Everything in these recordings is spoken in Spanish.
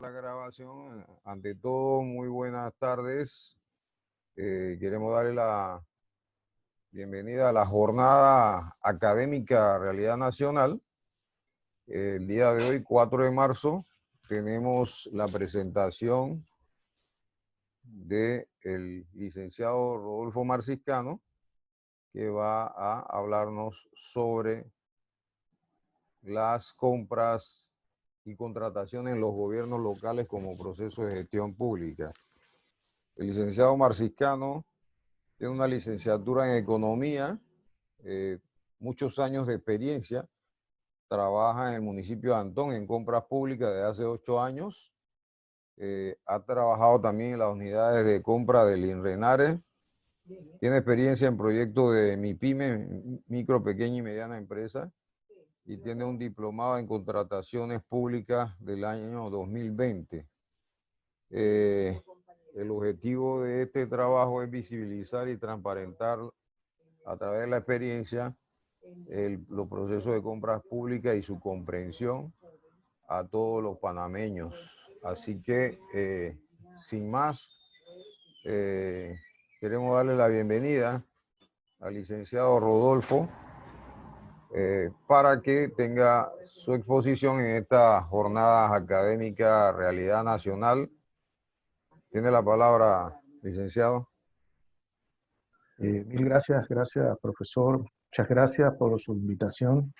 La grabación. Ante todo, muy buenas tardes. Queremos darle la bienvenida a la jornada académica Realidad Nacional. El día de hoy, 4 de marzo, tenemos la presentación del licenciado Rodolfo Marciscano, que va a hablarnos sobre las compras y contrataciones en los gobiernos locales como proceso de gestión pública. El licenciado Marciscano tiene una licenciatura en economía, muchos años de experiencia, trabaja en el municipio de Antón en compras públicas desde hace 8 años, ha trabajado también en las unidades de compra del INRENARE, tiene experiencia en proyectos de MIPYME, micro, pequeña y mediana empresa, y tiene un diplomado en contrataciones públicas del año 2020. El objetivo de este trabajo es visibilizar y transparentar a través de la experiencia los procesos de compras públicas y su comprensión a todos los panameños. Así que, sin más, queremos darle la bienvenida al licenciado Rodolfo para que tenga su exposición en esta jornada académica Realidad Nacional. Tiene la palabra, licenciado. Mil gracias, profesor. Muchas gracias por su invitación.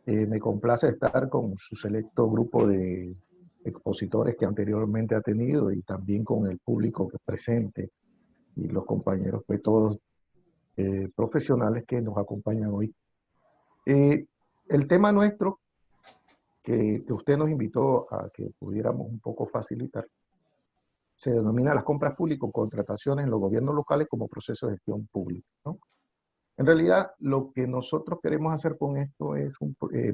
Me complace estar con su selecto grupo de expositores que anteriormente ha tenido y también con el público que es presente y los compañeros, pues todos profesionales que nos acompañan hoy. El tema nuestro que usted nos invitó a que pudiéramos un poco facilitar se denomina las compras públicas o contrataciones en los gobiernos locales como proceso de gestión pública, ¿no? En realidad, lo que nosotros queremos hacer con esto es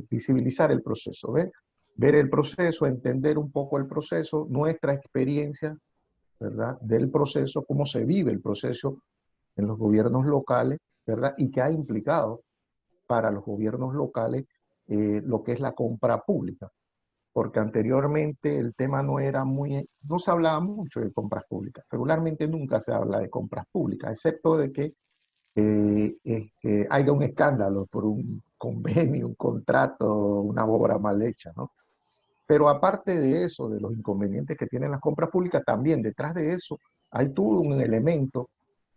visibilizar el proceso, ver el proceso, entender un poco el proceso, nuestra experiencia, ¿verdad?, del proceso, cómo se vive el proceso en los gobiernos locales, ¿verdad?, y qué ha implicado para los gobiernos locales lo que es la compra pública. Porque anteriormente el tema no se hablaba mucho de compras públicas. Regularmente nunca se habla de compras públicas, excepto de que haya un escándalo por un convenio, un contrato, una obra mal hecha, ¿no? Pero aparte de eso, de los inconvenientes que tienen las compras públicas, también detrás de eso hay todo un elemento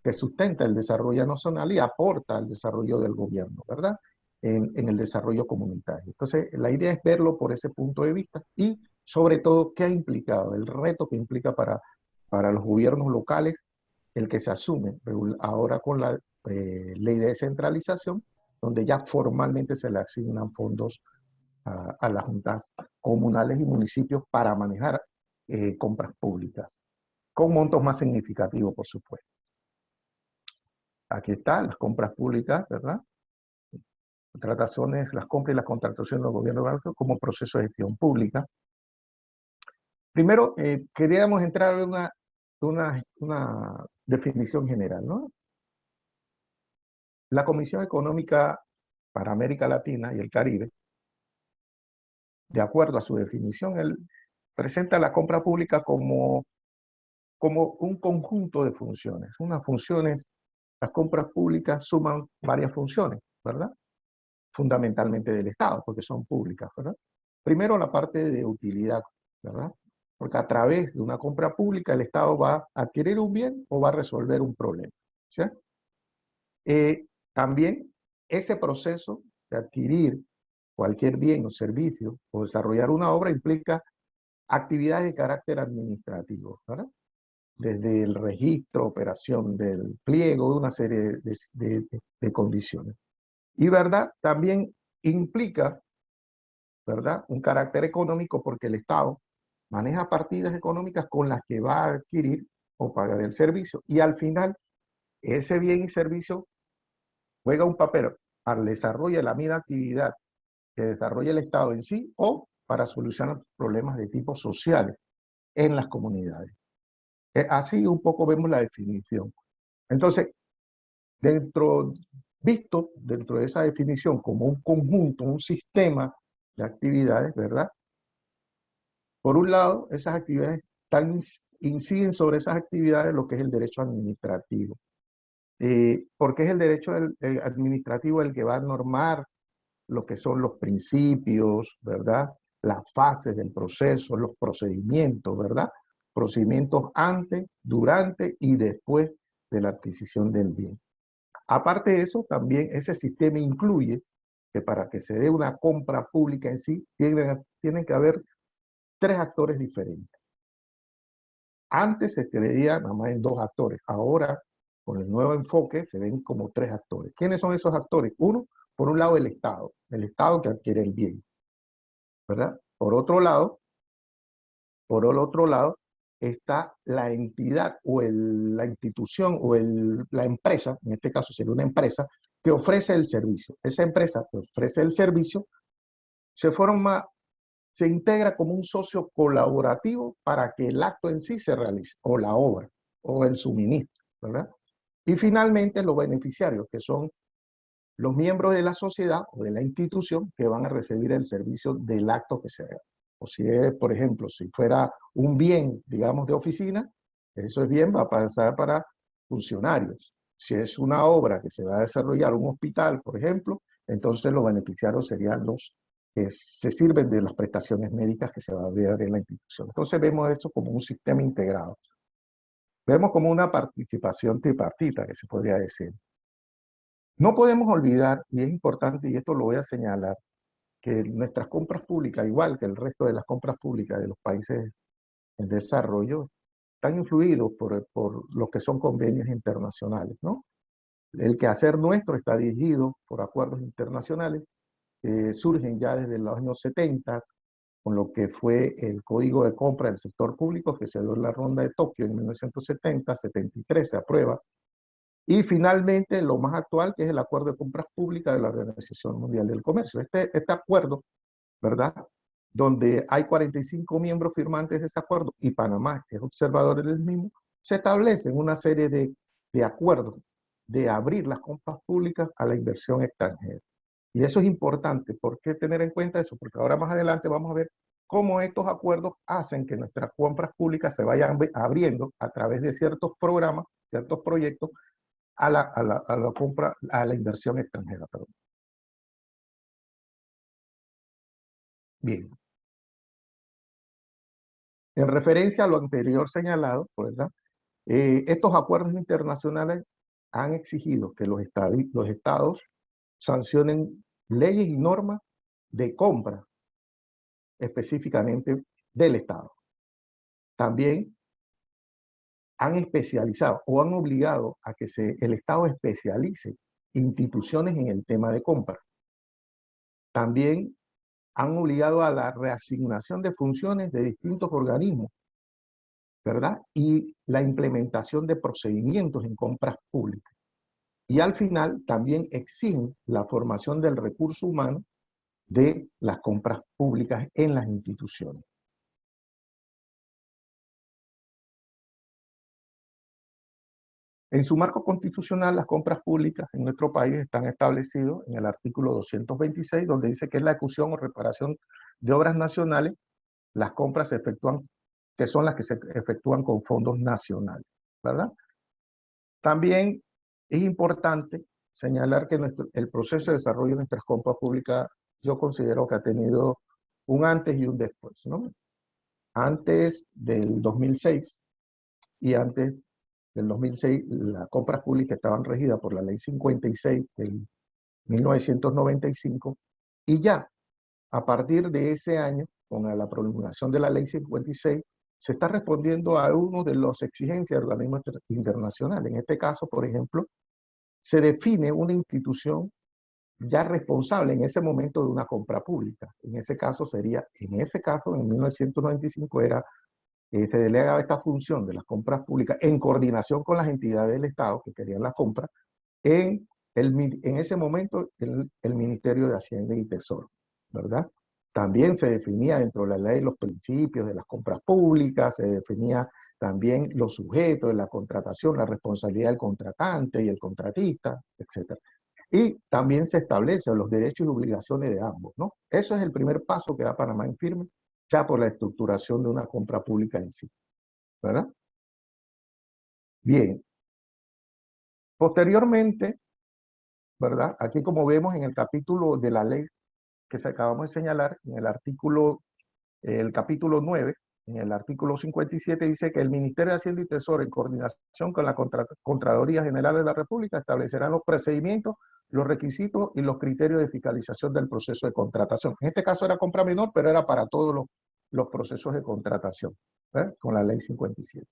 que sustenta el desarrollo nacional y aporta al desarrollo del gobierno, ¿verdad? En el desarrollo comunitario. Entonces, la idea es verlo por ese punto de vista y, sobre todo, qué ha implicado, el reto que implica para los gobiernos locales el que se asume ahora con la ley de descentralización, donde ya formalmente se le asignan fondos a las juntas comunales y municipios para manejar compras públicas, con montos más significativos, por supuesto. Aquí están las compras públicas, ¿verdad? Contrataciones, las compras y las contrataciones del gobierno como proceso de gestión pública. Primero, queríamos entrar en una definición general, ¿no? La Comisión Económica para América Latina y el Caribe, de acuerdo a su definición, él presenta la compra pública como un conjunto de funciones. Unas funciones, las compras públicas suman varias funciones, ¿verdad? Fundamentalmente del Estado, porque son públicas, ¿verdad? Primero, la parte de utilidad, ¿verdad? Porque a través de una compra pública el Estado va a adquirir un bien o va a resolver un problema, ¿sí? También ese proceso de adquirir cualquier bien o servicio o desarrollar una obra implica actividades de carácter administrativo, ¿verdad? Desde el registro, operación del pliego, de una serie de condiciones. Y, ¿verdad?, también implica, ¿verdad?, un carácter económico porque el Estado maneja partidas económicas con las que va a adquirir o pagar el servicio. Y al final, ese bien y servicio juega un papel para el desarrollo de la misma actividad que desarrolla el Estado en sí o para solucionar problemas de tipo social en las comunidades. Así un poco vemos la definición. Entonces, visto dentro de esa definición como un conjunto, un sistema de actividades, ¿verdad? Por un lado, esas actividades inciden sobre esas actividades lo que es el derecho administrativo. Porque es el derecho administrativo el que va a normar lo que son los principios, ¿verdad? Las fases del proceso, los procedimientos, ¿verdad? Procedimientos antes, durante y después de la adquisición del bien. Aparte de eso, también ese sistema incluye que para que se dé una compra pública en sí, tienen que haber 3 actores diferentes. Antes se creía nada más en 2 actores. Ahora, con el nuevo enfoque, se ven como 3 actores. ¿Quiénes son esos actores? Uno, por un lado, el Estado que adquiere el bien, ¿verdad? Por el otro lado, está la entidad o la institución o la empresa, en este caso sería una empresa, que ofrece el servicio. Esa empresa que ofrece el servicio se integra como un socio colaborativo para que el acto en sí se realice, o la obra, o el suministro, ¿verdad? Y finalmente los beneficiarios, que son los miembros de la sociedad o de la institución que van a recibir el servicio del acto que se haga. O si es, por ejemplo, si fuera un bien, digamos, de oficina, eso es bien, va a pasar para funcionarios. Si es una obra que se va a desarrollar, un hospital, por ejemplo, entonces los beneficiarios serían los que se sirven de las prestaciones médicas que se va a ver en la institución. Entonces vemos eso como un sistema integrado. Vemos como una participación tripartita, que se podría decir. No podemos olvidar, y es importante, y esto lo voy a señalar, que nuestras compras públicas, igual que el resto de las compras públicas de los países en desarrollo, están influidos por lo que son convenios internacionales, ¿no? El quehacer nuestro está dirigido por acuerdos internacionales que surgen ya desde los años 70, con lo que fue el Código de Compra del Sector Público, que se dio en la Ronda de Tokio en 1970, 73 se aprueba, y finalmente, lo más actual, que es el Acuerdo de Compras Públicas de la Organización Mundial del Comercio. Este acuerdo, ¿verdad? Donde hay 45 miembros firmantes de ese acuerdo, y Panamá, que es observador del mismo, se establecen una serie de acuerdos de abrir las compras públicas a la inversión extranjera. Y eso es importante. ¿Por qué tener en cuenta eso? Porque ahora más adelante vamos a ver cómo estos acuerdos hacen que nuestras compras públicas se vayan abriendo a través de ciertos programas, ciertos proyectos, a la compra, a la inversión extranjera, perdón. Bien. En referencia a lo anterior señalado, ¿verdad? Estos acuerdos internacionales han exigido que los estados sancionen leyes y normas de compra específicamente del Estado. También han especializado o han obligado a que el Estado especialice instituciones en el tema de compra. También han obligado a la reasignación de funciones de distintos organismos, ¿verdad? Y la implementación de procedimientos en compras públicas. Y al final también exigen la formación del recurso humano de las compras públicas en las instituciones. En su marco constitucional, las compras públicas en nuestro país están establecidas en el artículo 226, donde dice que es la ejecución o reparación de obras nacionales. Las compras se efectúan, que son las que se efectúan con fondos nacionales, ¿verdad? También es importante señalar que el proceso de desarrollo de nuestras compras públicas, yo considero que ha tenido un antes y un después, ¿no? Antes del 2006 y antes del 2006, las compras públicas estaban regidas por la Ley 56 del 1995, y ya a partir de ese año, con la promulgación de la Ley 56, se está respondiendo a uno de las exigencias de organismos internacionales. En este caso, por ejemplo, se define una institución ya responsable en ese momento de una compra pública. En ese caso, en 1995 se delegaba esta función de las compras públicas en coordinación con las entidades del Estado que querían la compra, en ese momento el Ministerio de Hacienda y Tesoro, ¿verdad? También se definía dentro de la ley los principios de las compras públicas, se definía también los sujetos de la contratación, la responsabilidad del contratante y el contratista, etc. Y también se establecen los derechos y obligaciones de ambos, ¿no? Eso es el primer paso que da Panamá en firme ya por la estructuración de una compra pública en sí, ¿verdad? Bien. Posteriormente, ¿verdad? Aquí como vemos en el capítulo de la ley que se acabamos de señalar, en el capítulo 9, en el artículo 57 dice que el Ministerio de Hacienda y Tesoro, en coordinación con la Contraloría General de la República, establecerán los procedimientos, los requisitos y los criterios de fiscalización del proceso de contratación. En este caso era compra menor, pero era para todos los procesos de contratación, con la ley 57.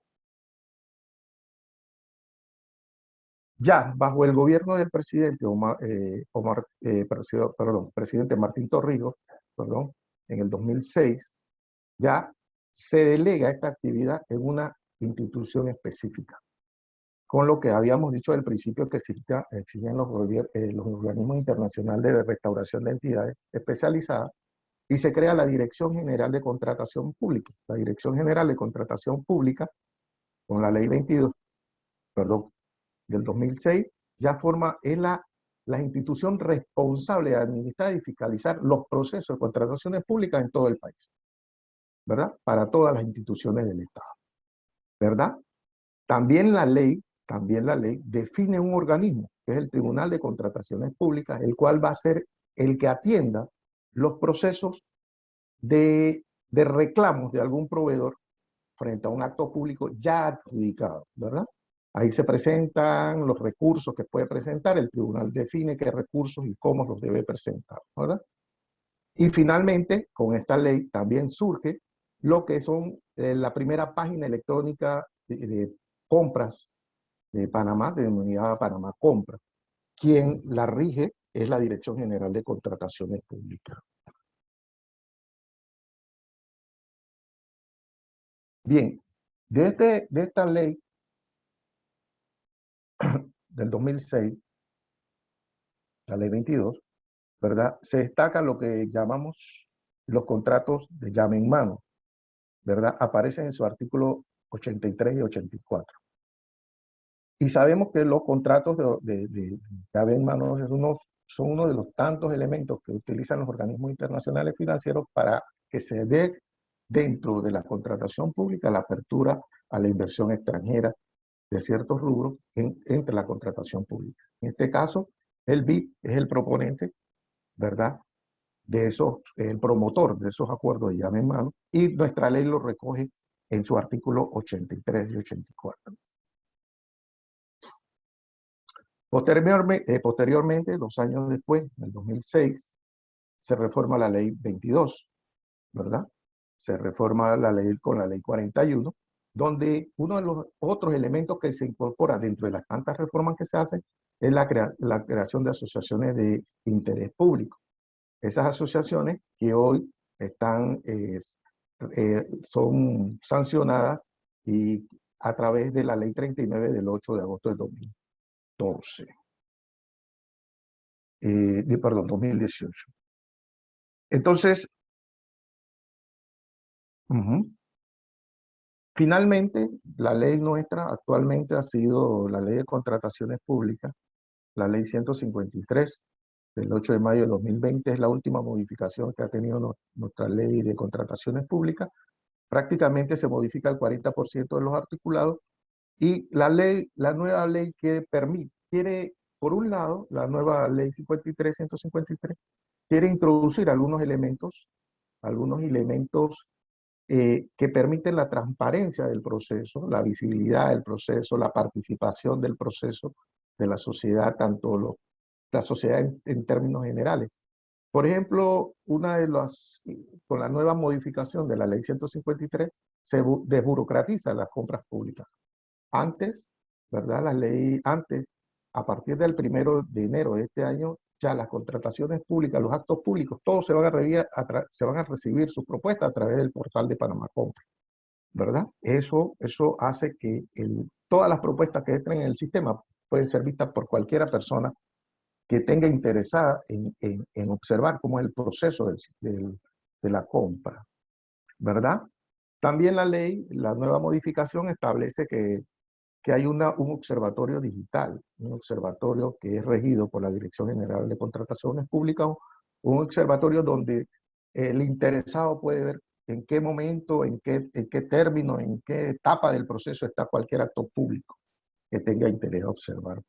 Ya bajo el gobierno del presidente presidente Martín Torrijos, en el 2006, ya se delega esta actividad en una institución específica. Con lo que habíamos dicho al principio que existen los organismos internacionales de restauración de entidades especializadas y se crea la Dirección General de Contratación Pública. La Dirección General de Contratación Pública, con la Ley 22, del 2006, ya es la institución responsable de administrar y fiscalizar los procesos de contrataciones públicas en todo el país, ¿verdad? Para todas las instituciones del Estado, ¿verdad? También la ley define un organismo, que es el Tribunal de Contrataciones Públicas, el cual va a ser el que atienda los procesos de reclamos de algún proveedor frente a un acto público ya adjudicado, ¿verdad? Ahí se presentan los recursos que puede presentar, el tribunal define qué recursos y cómo los debe presentar, ¿verdad? Y finalmente, con esta ley también surge lo que son la primera página electrónica de compras de Panamá, denominada Panamá Compra. Quien la rige es la Dirección General de Contrataciones Públicas. Bien, de esta ley del 2006, la ley 22, ¿verdad? Se destaca lo que llamamos los contratos de llave en mano, ¿verdad? Aparecen en su artículo 83 y 84. Y sabemos que los contratos de llave en mano son uno de los tantos elementos que utilizan los organismos internacionales financieros para que se dé dentro de la contratación pública la apertura a la inversión extranjera de ciertos rubros entre la contratación pública. En este caso, el BID es el proponente, ¿verdad? El promotor de esos acuerdos de llave en mano, y nuestra ley lo recoge en su artículo 83 y 84. Posteriormente, 2 años después, en el 2006, se reforma la ley 22, ¿verdad? Se reforma la ley con la ley 41, donde uno de los otros elementos que se incorpora dentro de las tantas reformas que se hacen es la creación de asociaciones de interés público. Esas asociaciones que hoy son sancionadas y a través de la ley 39 del 8 de agosto del 2012. 2018. Entonces, finalmente, la ley nuestra actualmente ha sido la Ley de Contrataciones Públicas, la Ley 153 del 8 de mayo de 2020, es la última modificación que ha tenido nuestra Ley de Contrataciones Públicas. Prácticamente se modifica el 40% de los articulados y la nueva ley quiere, por un lado, la nueva Ley 153, quiere introducir algunos elementos que permiten la transparencia del proceso, la visibilidad del proceso, la participación del proceso de la sociedad, la sociedad en términos generales. Por ejemplo, con la nueva modificación de la ley 153, se desburocratiza las compras públicas. Antes, ¿verdad? A partir del 1 de enero de este año, ya las contrataciones públicas, los actos públicos, todos se van a recibir sus propuestas a través del portal de Panamá Compra, ¿verdad? Eso hace que todas las propuestas que entren en el sistema pueden ser vistas por cualquiera persona que tenga interesada en observar cómo es el proceso de la compra, ¿verdad? También la nueva modificación establece que hay un observatorio digital, un observatorio que es regido por la Dirección General de Contrataciones Públicas, un observatorio donde el interesado puede ver en qué momento, en qué término, en qué etapa del proceso está cualquier acto público que tenga interés a observar.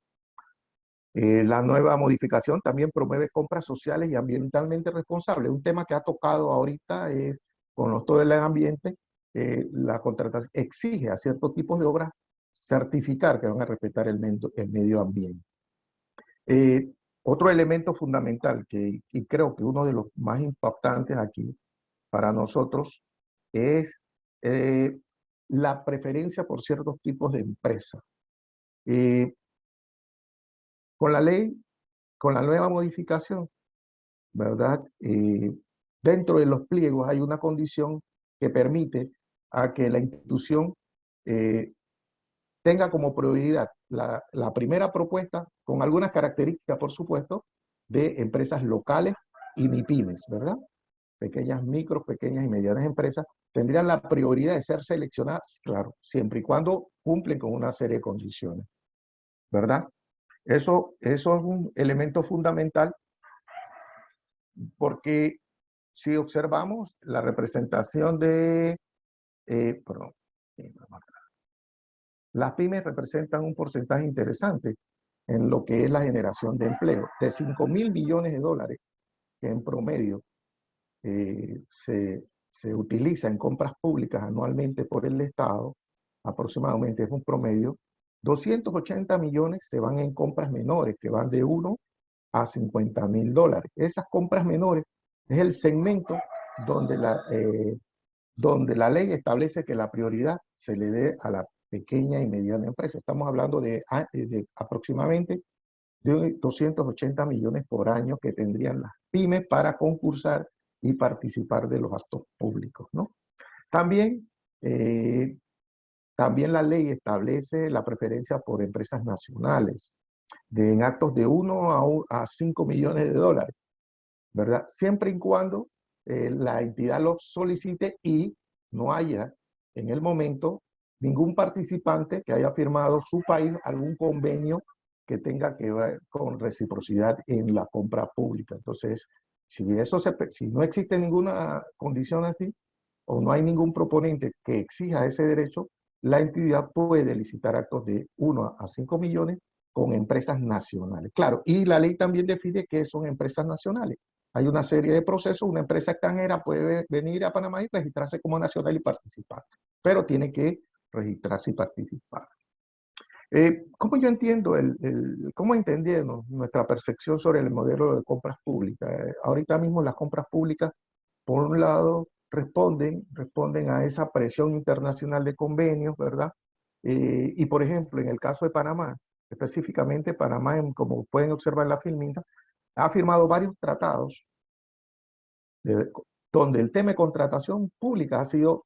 La nueva modificación también promueve compras sociales y ambientalmente responsables. Un tema que ha tocado ahorita es, con todo el ambiente, la contratación exige a ciertos tipos de obras certificar que van a respetar el medio ambiente. Otro elemento fundamental, y creo que uno de los más impactantes aquí para nosotros, es la preferencia por ciertos tipos de empresas. Con la ley, con la nueva modificación, ¿verdad? Dentro de los pliegos hay una condición que permite a que la institución tenga como prioridad la primera propuesta, con algunas características, por supuesto, de empresas locales y MIPYMES, ¿verdad? Pequeñas, pequeñas y medianas empresas tendrían la prioridad de ser seleccionadas, claro, siempre y cuando cumplen con una serie de condiciones, ¿verdad? Eso es un elemento fundamental porque si observamos la representación de, perdón, las pymes representan un porcentaje interesante en lo que es la generación de empleo, de $5.000 millones que en promedio se utiliza en compras públicas anualmente por el Estado, aproximadamente es un promedio, 280 millones se van en compras menores, que van de 1 a $50.000. Esas compras menores es el segmento donde donde la ley establece que la prioridad se le dé a la pequeña y mediana empresa. Estamos hablando de aproximadamente de 280 millones por año que tendrían las pymes para concursar y participar de los actos públicos, ¿no? También, también la ley establece la preferencia por empresas nacionales en actos de 1 a 5 millones de dólares, ¿verdad? Siempre y cuando la entidad lo solicite y no haya en el momento ningún participante que haya firmado su país algún convenio que tenga que ver con reciprocidad en la compra pública. Entonces, si no existe ninguna condición así, o no hay ningún proponente que exija ese derecho, la entidad puede licitar actos de 1 a 5 millones con empresas nacionales. Claro, y la ley también define qué son empresas nacionales. Hay una serie de procesos, una empresa extranjera puede venir a Panamá y registrarse como nacional y participar, pero tiene que registrarse y participar. ¿Cómo yo entiendo, cómo entendemos nuestra percepción sobre el modelo de compras públicas? Ahorita mismo las compras públicas, por un lado, responden a esa presión internacional de convenios, ¿verdad? Y por ejemplo, en el caso de Panamá, específicamente Panamá, como pueden observar en la filmita, ha firmado varios tratados donde el tema de contratación pública ha sido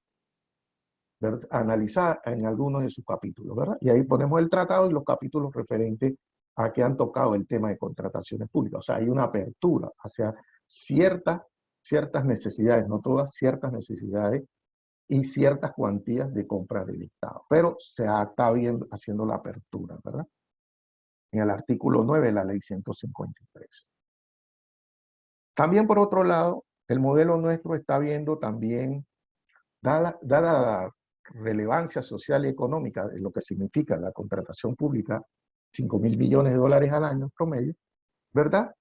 analizada en algunos de sus capítulos, ¿verdad? Y ahí ponemos el tratado y los capítulos referentes a que han tocado el tema de contrataciones públicas. O sea, hay una apertura hacia ciertas necesidades, no todas, ciertas necesidades y ciertas cuantías de compra del Estado. Pero se está haciendo la apertura, ¿verdad? En el artículo 9 de la ley 153. También, por otro lado, el modelo nuestro está viendo también, dada la relevancia social y económica de lo que significa la contratación pública, $5.000 millones al año promedio, ¿verdad?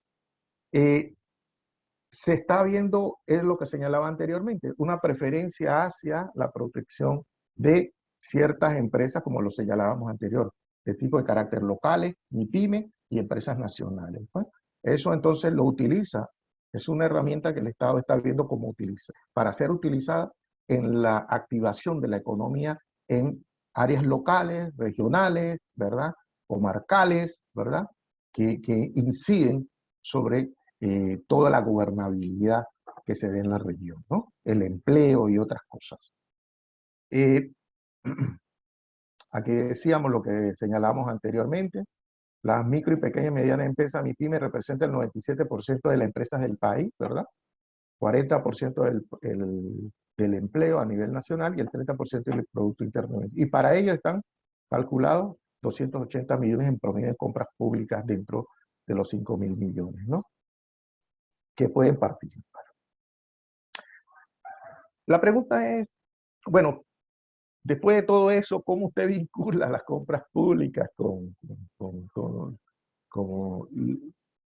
Se está viendo, es lo que señalaba anteriormente, una preferencia hacia la protección de ciertas empresas, como lo señalábamos anterior, de tipo de carácter locales, MIPYME y empresas nacionales. ¿No? Eso entonces lo utiliza, es una herramienta que el Estado está viendo cómo utiliza, para ser utilizada en la activación de la economía en áreas locales, regionales, ¿verdad? Comarcales, ¿verdad? Que inciden sobre toda la gobernabilidad que se dé en la región, ¿no? El empleo y otras cosas. Aquí decíamos lo que señalamos anteriormente, las micro y pequeñas y medianas empresas, MIPYME, representan el 97% de las empresas del país, ¿verdad? 40% del empleo a nivel nacional y el 30% del Producto Interno. Y para ello están calculados 280 millones en promedio de compras públicas dentro de los 5.000 millones, ¿no? Que pueden participar. La pregunta es, bueno, después de todo eso, ¿cómo usted vincula las compras públicas con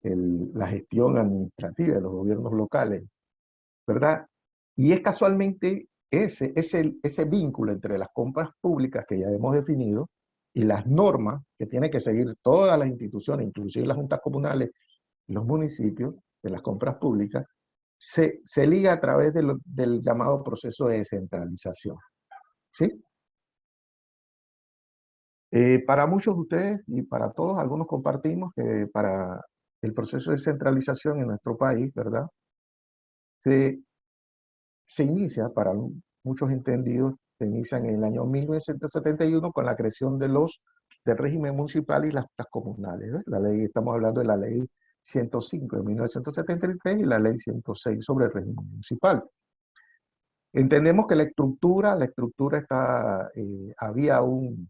la gestión administrativa de los gobiernos locales, ¿verdad? Y es casualmente ese vínculo entre las compras públicas que ya hemos definido y las normas que tienen que seguir todas las instituciones, inclusive las juntas comunales y los municipios, de las compras públicas, se liga a través del llamado proceso de descentralización. ¿Sí? Para muchos de ustedes y para todos, algunos compartimos que para el proceso de descentralización en nuestro país, ¿verdad? Se, se inicia, para muchos entendidos, se inicia en el año 1971 con la creación del régimen municipal y las comunales. ¿Ves? La ley, estamos hablando de la ley 105 de 1973 y la ley 106 sobre el régimen municipal. Entendemos que la estructura está, había un,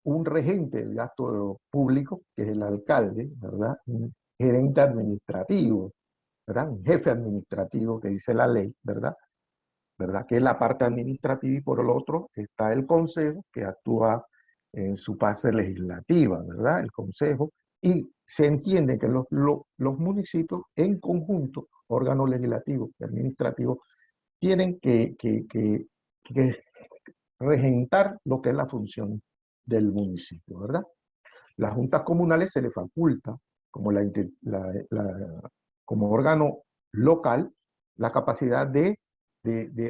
un regente del gasto público, que es el alcalde, ¿verdad? Un gerente administrativo, ¿verdad? Un jefe administrativo que dice la ley, ¿verdad? ¿Verdad? Que es la parte administrativa, y por el otro está el consejo que actúa en su fase legislativa, ¿verdad? El consejo, y se entiende que los municipios en conjunto, órganos legislativos y administrativos, tienen que regentar lo que es la función del municipio, ¿verdad? Las juntas comunales se le faculta como, como órgano local la capacidad de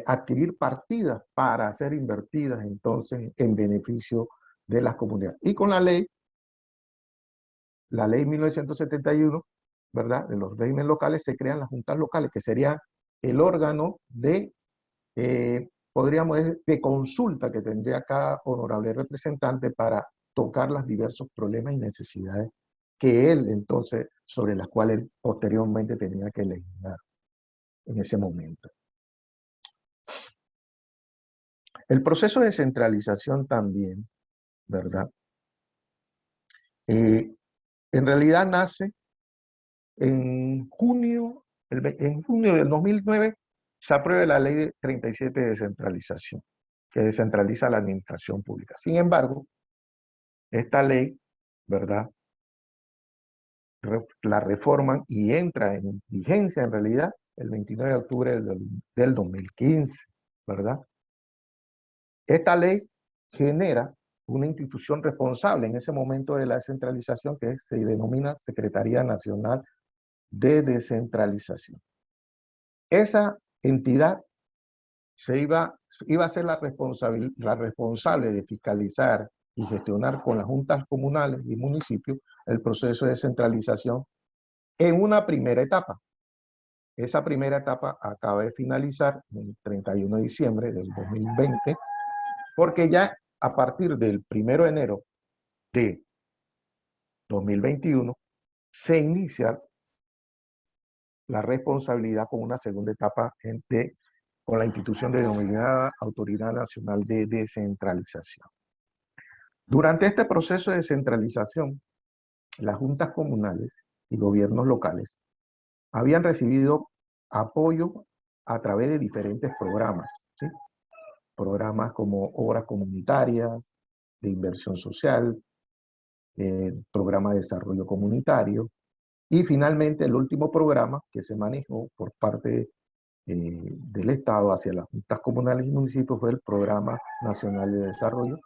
adquirir partidas para ser invertidas entonces en beneficio de las comunidades. Y con la ley 1971, ¿verdad? De los regímenes locales, se crean las juntas locales, que serían el órgano podríamos decir, de consulta que tendría cada honorable representante para tocar los diversos problemas y necesidades que él entonces, sobre las cuales él posteriormente tenía que legislar en ese momento. El proceso de centralización también, ¿verdad? En realidad nace en junio del 2009, se aprueba la ley 37 de descentralización, que descentraliza la administración pública. Sin embargo, esta ley, ¿verdad? La reforman y entra en vigencia en realidad el 29 de octubre del 2015, ¿verdad? Esta ley genera una institución responsable en ese momento de la descentralización que se denomina Secretaría Nacional de Descentralización. Esa entidad iba a ser la responsable de fiscalizar y gestionar con las juntas comunales y municipios el proceso de descentralización en una primera etapa. Esa primera etapa acaba de finalizar el 31 de diciembre del 2020, porque ya a partir del 1 de enero de 2021 se inicia la responsabilidad con una segunda etapa con la institución denominada Autoridad Nacional de Descentralización. Durante este proceso de descentralización, las juntas comunales y gobiernos locales habían recibido apoyo a través de diferentes programas, ¿sí? Programas como obras comunitarias, de inversión social, programa de desarrollo comunitario, y finalmente el último programa que se manejó por parte del Estado hacia las juntas comunales y municipios fue el Programa Nacional de Desarrollo,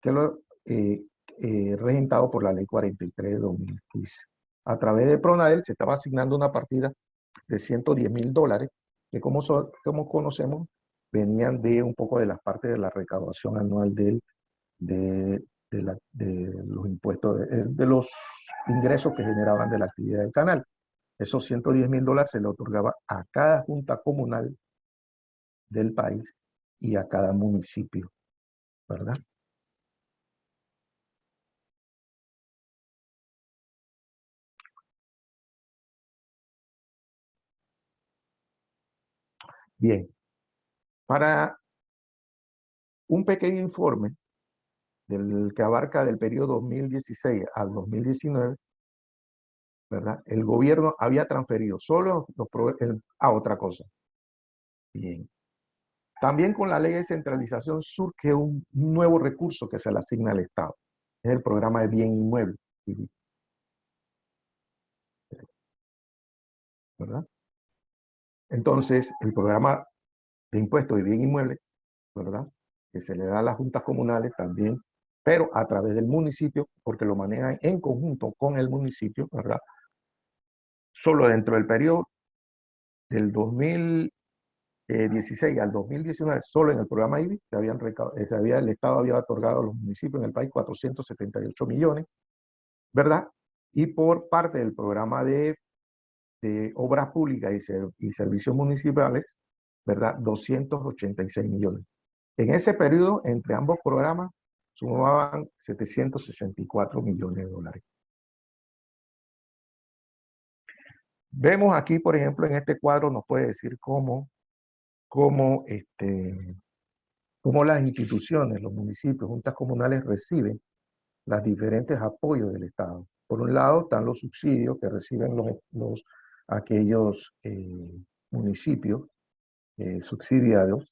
que lo regentado por la Ley 43 de 2015. A través de PRONADEL se estaba asignando una partida de $110,000, que como conocemos, venían de un poco de las partes de la recaudación anual de los impuestos, de los ingresos que generaban de la actividad del canal. Esos $110,000 se le otorgaba a cada junta comunal del país y a cada municipio, ¿verdad? Bien, para un pequeño informe que abarca del periodo 2016 al 2019, ¿verdad? El gobierno había transferido solo otra cosa. Bien. También con la ley de centralización surge un nuevo recurso que se le asigna al Estado. Es el programa de bien inmueble, ¿verdad? Entonces, el programa de impuesto de bien inmueble, ¿verdad? Que se le da a las juntas comunales también, pero a través del municipio, porque lo manejan en conjunto con el municipio, ¿verdad? Solo dentro del periodo del 2016 al 2019, solo en el programa IBI, el Estado había otorgado a los municipios en el país 478 millones, ¿verdad? Y por parte del programa de obras públicas y servicios municipales, ¿verdad? 286 millones. En ese periodo, entre ambos programas, sumaban 764 millones de dólares. Vemos aquí, por ejemplo, en este cuadro nos puede decir cómo las instituciones, los municipios, juntas comunales reciben los diferentes apoyos del Estado. Por un lado están los subsidios que reciben aquellos municipios subsidiados,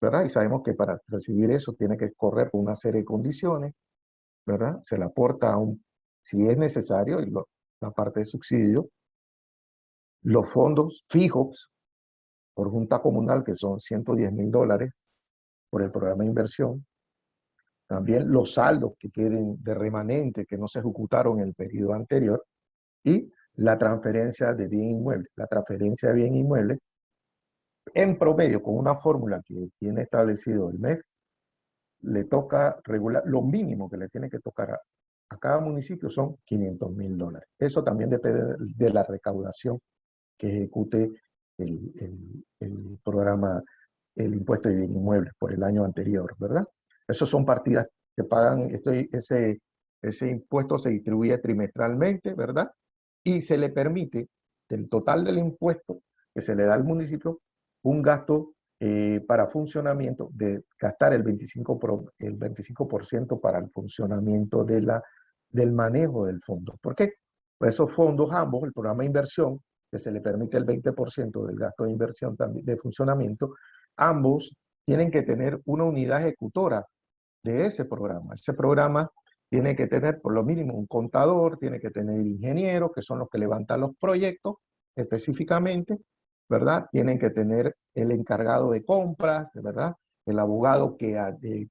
¿verdad? Y sabemos que para recibir eso tiene que correr por una serie de condiciones, ¿verdad? Se le aporta si es necesario, la parte de subsidio, los fondos fijos por junta comunal, que son $110,000 por el programa de inversión, también los saldos que queden de remanente que no se ejecutaron en el periodo anterior, y la transferencia de bien inmueble. La transferencia de bien inmueble, en promedio, con una fórmula que tiene establecido el MEF, le toca regular, lo mínimo que le tiene que tocar a cada municipio son $500,000. Eso también depende de la recaudación que ejecute el programa, el impuesto de bien inmuebles por el año anterior, ¿verdad? Esas son partidas que pagan, ese impuesto se distribuye trimestralmente, ¿verdad? Y se le permite, del total del impuesto que se le da al municipio, un gasto para funcionamiento, de gastar el 25% para el funcionamiento del manejo del fondo. ¿Por qué? Pues esos fondos ambos, el programa de inversión, que se le permite el 20% del gasto de inversión también, de funcionamiento, ambos tienen que tener una unidad ejecutora de ese programa. Ese programa tiene que tener por lo mínimo un contador, tiene que tener ingenieros, que son los que levantan los proyectos específicamente, ¿verdad? Tienen que tener el encargado de compras, ¿verdad? El abogado que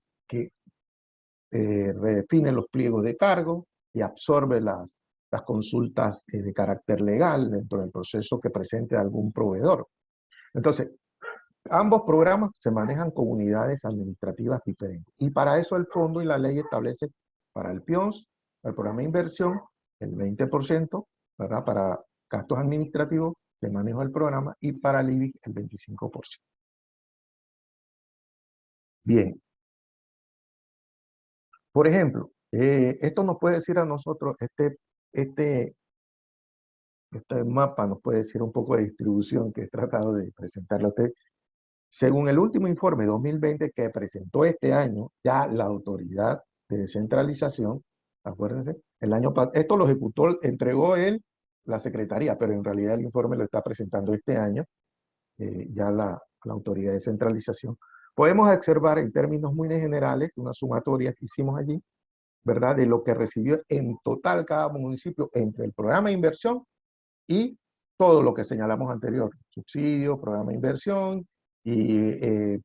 redefine los pliegos de cargo y absorbe las consultas de carácter legal dentro del proceso que presente algún proveedor. Entonces, ambos programas se manejan con unidades administrativas diferentes. Y para eso el fondo y la ley establece para el PIONS, el programa de inversión, el 20%, ¿verdad? Para gastos administrativos de manejo del programa, y para el IBI el 25%. Bien. Por ejemplo, esto nos puede decir a nosotros, este mapa nos puede decir un poco de distribución que he tratado de presentarle a usted. Según el último informe 2020 que presentó este año, ya la autoridad de descentralización, acuérdense, esto lo ejecutó, entregó él la secretaría, pero en realidad el informe lo está presentando este año, ya la autoridad de descentralización. Podemos observar en términos muy generales, una sumatoria que hicimos allí, ¿verdad? De lo que recibió en total cada municipio entre el programa de inversión y todo lo que señalamos anterior, subsidios, programa de inversión y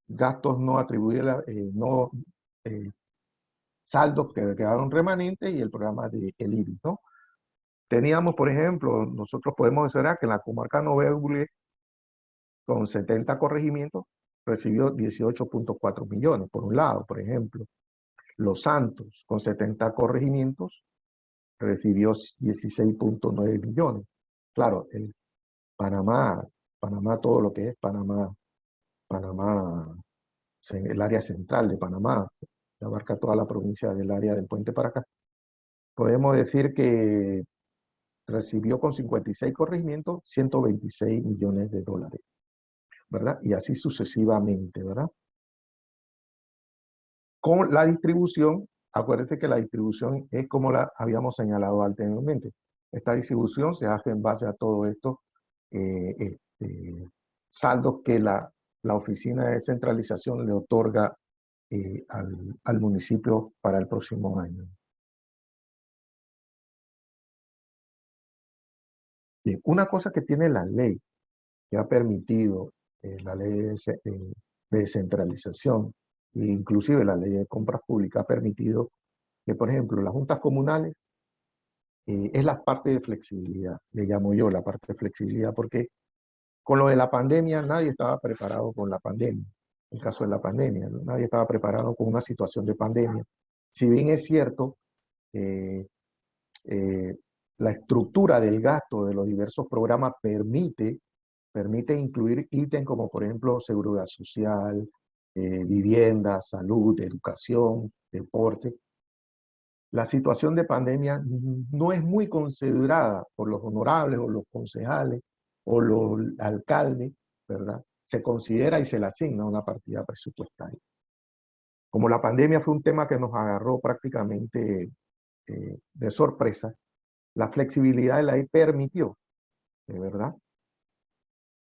gastos no atribuidos, saldos que quedaron remanentes, y el programa del IBI, ¿no? Teníamos, por ejemplo, nosotros podemos observar que en la comarca Noveble, con 70 corregimientos, recibió 18.4 millones, por un lado, por ejemplo. Los Santos, con 70 corregimientos, recibió 16.9 millones. Claro, Panamá, todo lo que es Panamá, el área central de Panamá, que abarca toda la provincia del área del Puente para acá, podemos decir que recibió con 56 corregimientos 126 millones de dólares, ¿verdad? Y así sucesivamente, ¿verdad? Con la distribución, acuérdate que la distribución es como la habíamos señalado anteriormente. Esta distribución se hace en base a todo esto saldos que la Oficina de Descentralización le otorga al municipio para el próximo año. Bien, una cosa que tiene la ley, que ha permitido la ley de descentralización, e inclusive la ley de compras públicas, ha permitido que, por ejemplo, las juntas comunales es la parte de flexibilidad, le llamo yo la parte de flexibilidad, porque con lo de la pandemia nadie estaba preparado con la pandemia. En el caso de la pandemia, ¿no? Nadie estaba preparado con una situación de pandemia. Si bien es cierto, eh, eh, la estructura del gasto de los diversos programas permite incluir ítems como, por ejemplo, seguridad social, vivienda, salud, educación, deporte. La situación de pandemia no es muy considerada por los honorables o los concejales o los alcaldes, ¿verdad? Se considera y se le asigna una partida presupuestaria. Como la pandemia fue un tema que nos agarró prácticamente de sorpresa, la flexibilidad de la ley permitió, de verdad,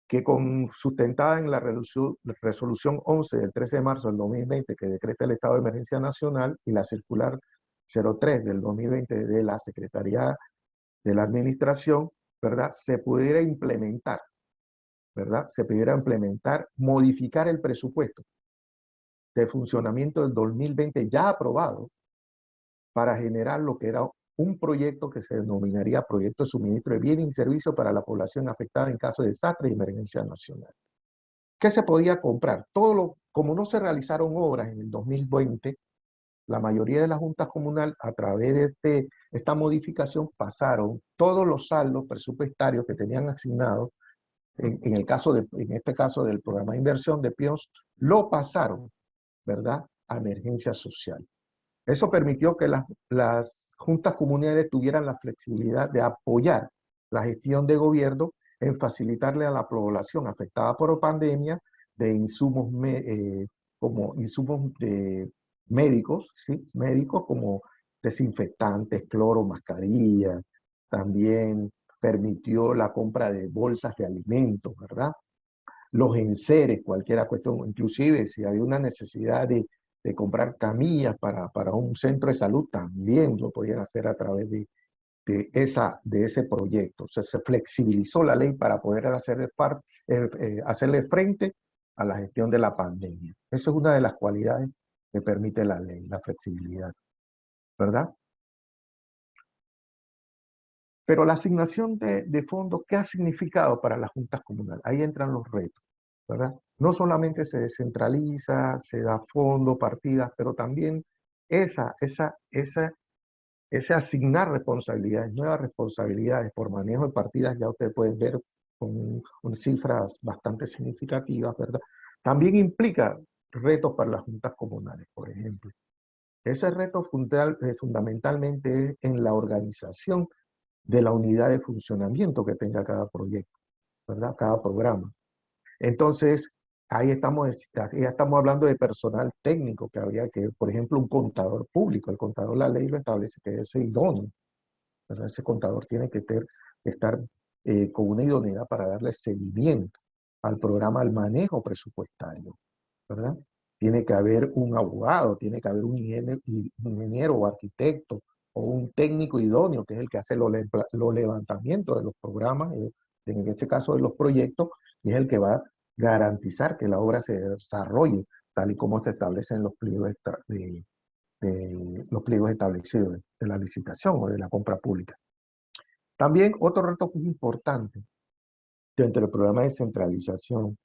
que sustentada en la resolución 11 del 13 de marzo del 2020 que decreta el estado de emergencia nacional y la circular 03 del 2020 de la Secretaría de la Administración, ¿verdad? Se pudiera implementar, ¿verdad? Se pudiera implementar, modificar el presupuesto de funcionamiento del 2020 ya aprobado para generar lo que era un proyecto que se denominaría Proyecto de Suministro de Bienes y Servicios para la población afectada en caso de desastre y emergencia nacional. ¿Qué se podía comprar? Como no se realizaron obras en el 2020, la mayoría de las juntas comunales, a través de esta modificación, pasaron todos los saldos presupuestarios que tenían asignados, en este caso del programa de inversión de PIOS, lo pasaron, ¿verdad?, a emergencia social. Eso permitió que las juntas comunales tuvieran la flexibilidad de apoyar la gestión de gobierno en facilitarle a la población afectada por pandemia de insumos como insumos de médicos, ¿sí? Médicos como desinfectantes, cloro, mascarillas. También permitió la compra de bolsas de alimentos, ¿verdad? Los enseres, cualquier cuestión, inclusive si había una necesidad de comprar camillas para un centro de salud, también lo podían hacer a través de ese proyecto. O sea, se flexibilizó la ley para poder hacerle frente a la gestión de la pandemia. Esa es una de las cualidades que permite la ley, la flexibilidad, ¿verdad? Pero la asignación de fondos, ¿qué ha significado para las juntas comunales? Ahí entran los retos, ¿verdad? No solamente se descentraliza, se da fondo, partidas, pero también ese asignar responsabilidades, nuevas responsabilidades por manejo de partidas, ya ustedes pueden ver con cifras bastante significativas, ¿verdad? También implica retos para las juntas comunales, por ejemplo. Ese reto fundamentalmente es en la organización de la unidad de funcionamiento que tenga cada proyecto, ¿verdad? Cada programa. Entonces, ahí ya estamos hablando de personal técnico, que habría que, por ejemplo, un contador público. El contador, la ley lo establece que es idóneo, ¿verdad? Ese contador tiene que estar con una idoneidad para darle seguimiento al programa, al manejo presupuestario, ¿verdad? Tiene que haber un abogado, tiene que haber un ingeniero o arquitecto o un técnico idóneo, que es el que hace los levantamientos de los programas, en este caso de los proyectos, y es el que va a garantizar que la obra se desarrolle tal y como se establece en los pliegos establecidos de la licitación o de la compra pública. También otro reto que es importante dentro del programa de centralización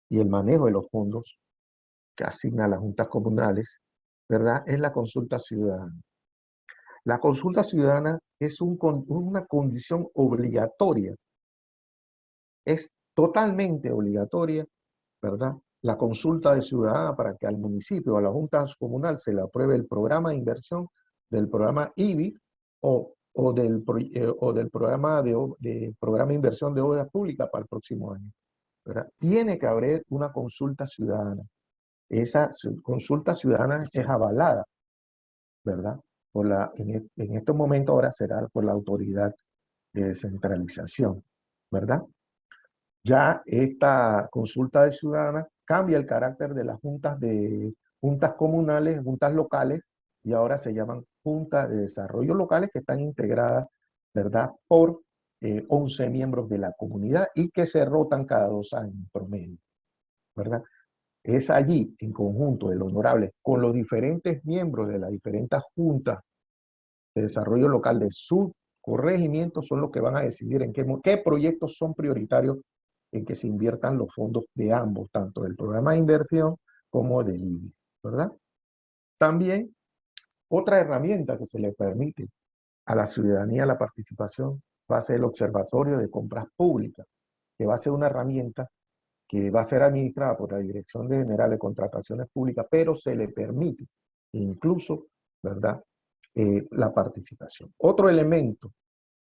y el manejo de los fondos que asigna a las juntas comunales, ¿verdad?, es la consulta ciudadana. La consulta ciudadana es una condición obligatoria, es totalmente obligatoria, ¿verdad? La consulta de ciudadana para que al municipio o a la junta comunal se le apruebe el programa de inversión del programa IBI o del programa programa de inversión de obras públicas para el próximo año, ¿verdad? Tiene que haber una consulta ciudadana. Esa consulta ciudadana es avalada, ¿verdad? En estos momentos ahora será por la autoridad de descentralización, ¿verdad? ya esta consulta de ciudadana cambia el carácter de las juntas comunales, juntas locales, y ahora se llaman juntas de desarrollo locales que están integradas, ¿verdad?, por 11 miembros de la comunidad y que se rotan cada 2 años en promedio, ¿verdad? Es allí, en conjunto del honorable, con los diferentes miembros de las diferentes juntas de desarrollo local de su corregimiento, son los que van a decidir en qué proyectos son prioritarios en que se inviertan los fondos de ambos, tanto del programa de inversión como del IBI, ¿verdad? También, otra herramienta que se le permite a la ciudadanía la participación va a ser el Observatorio de Compras Públicas, que va a ser una herramienta que va a ser administrada por la Dirección General de Contrataciones Públicas, pero se le permite incluso, ¿verdad?, la participación. Otro elemento,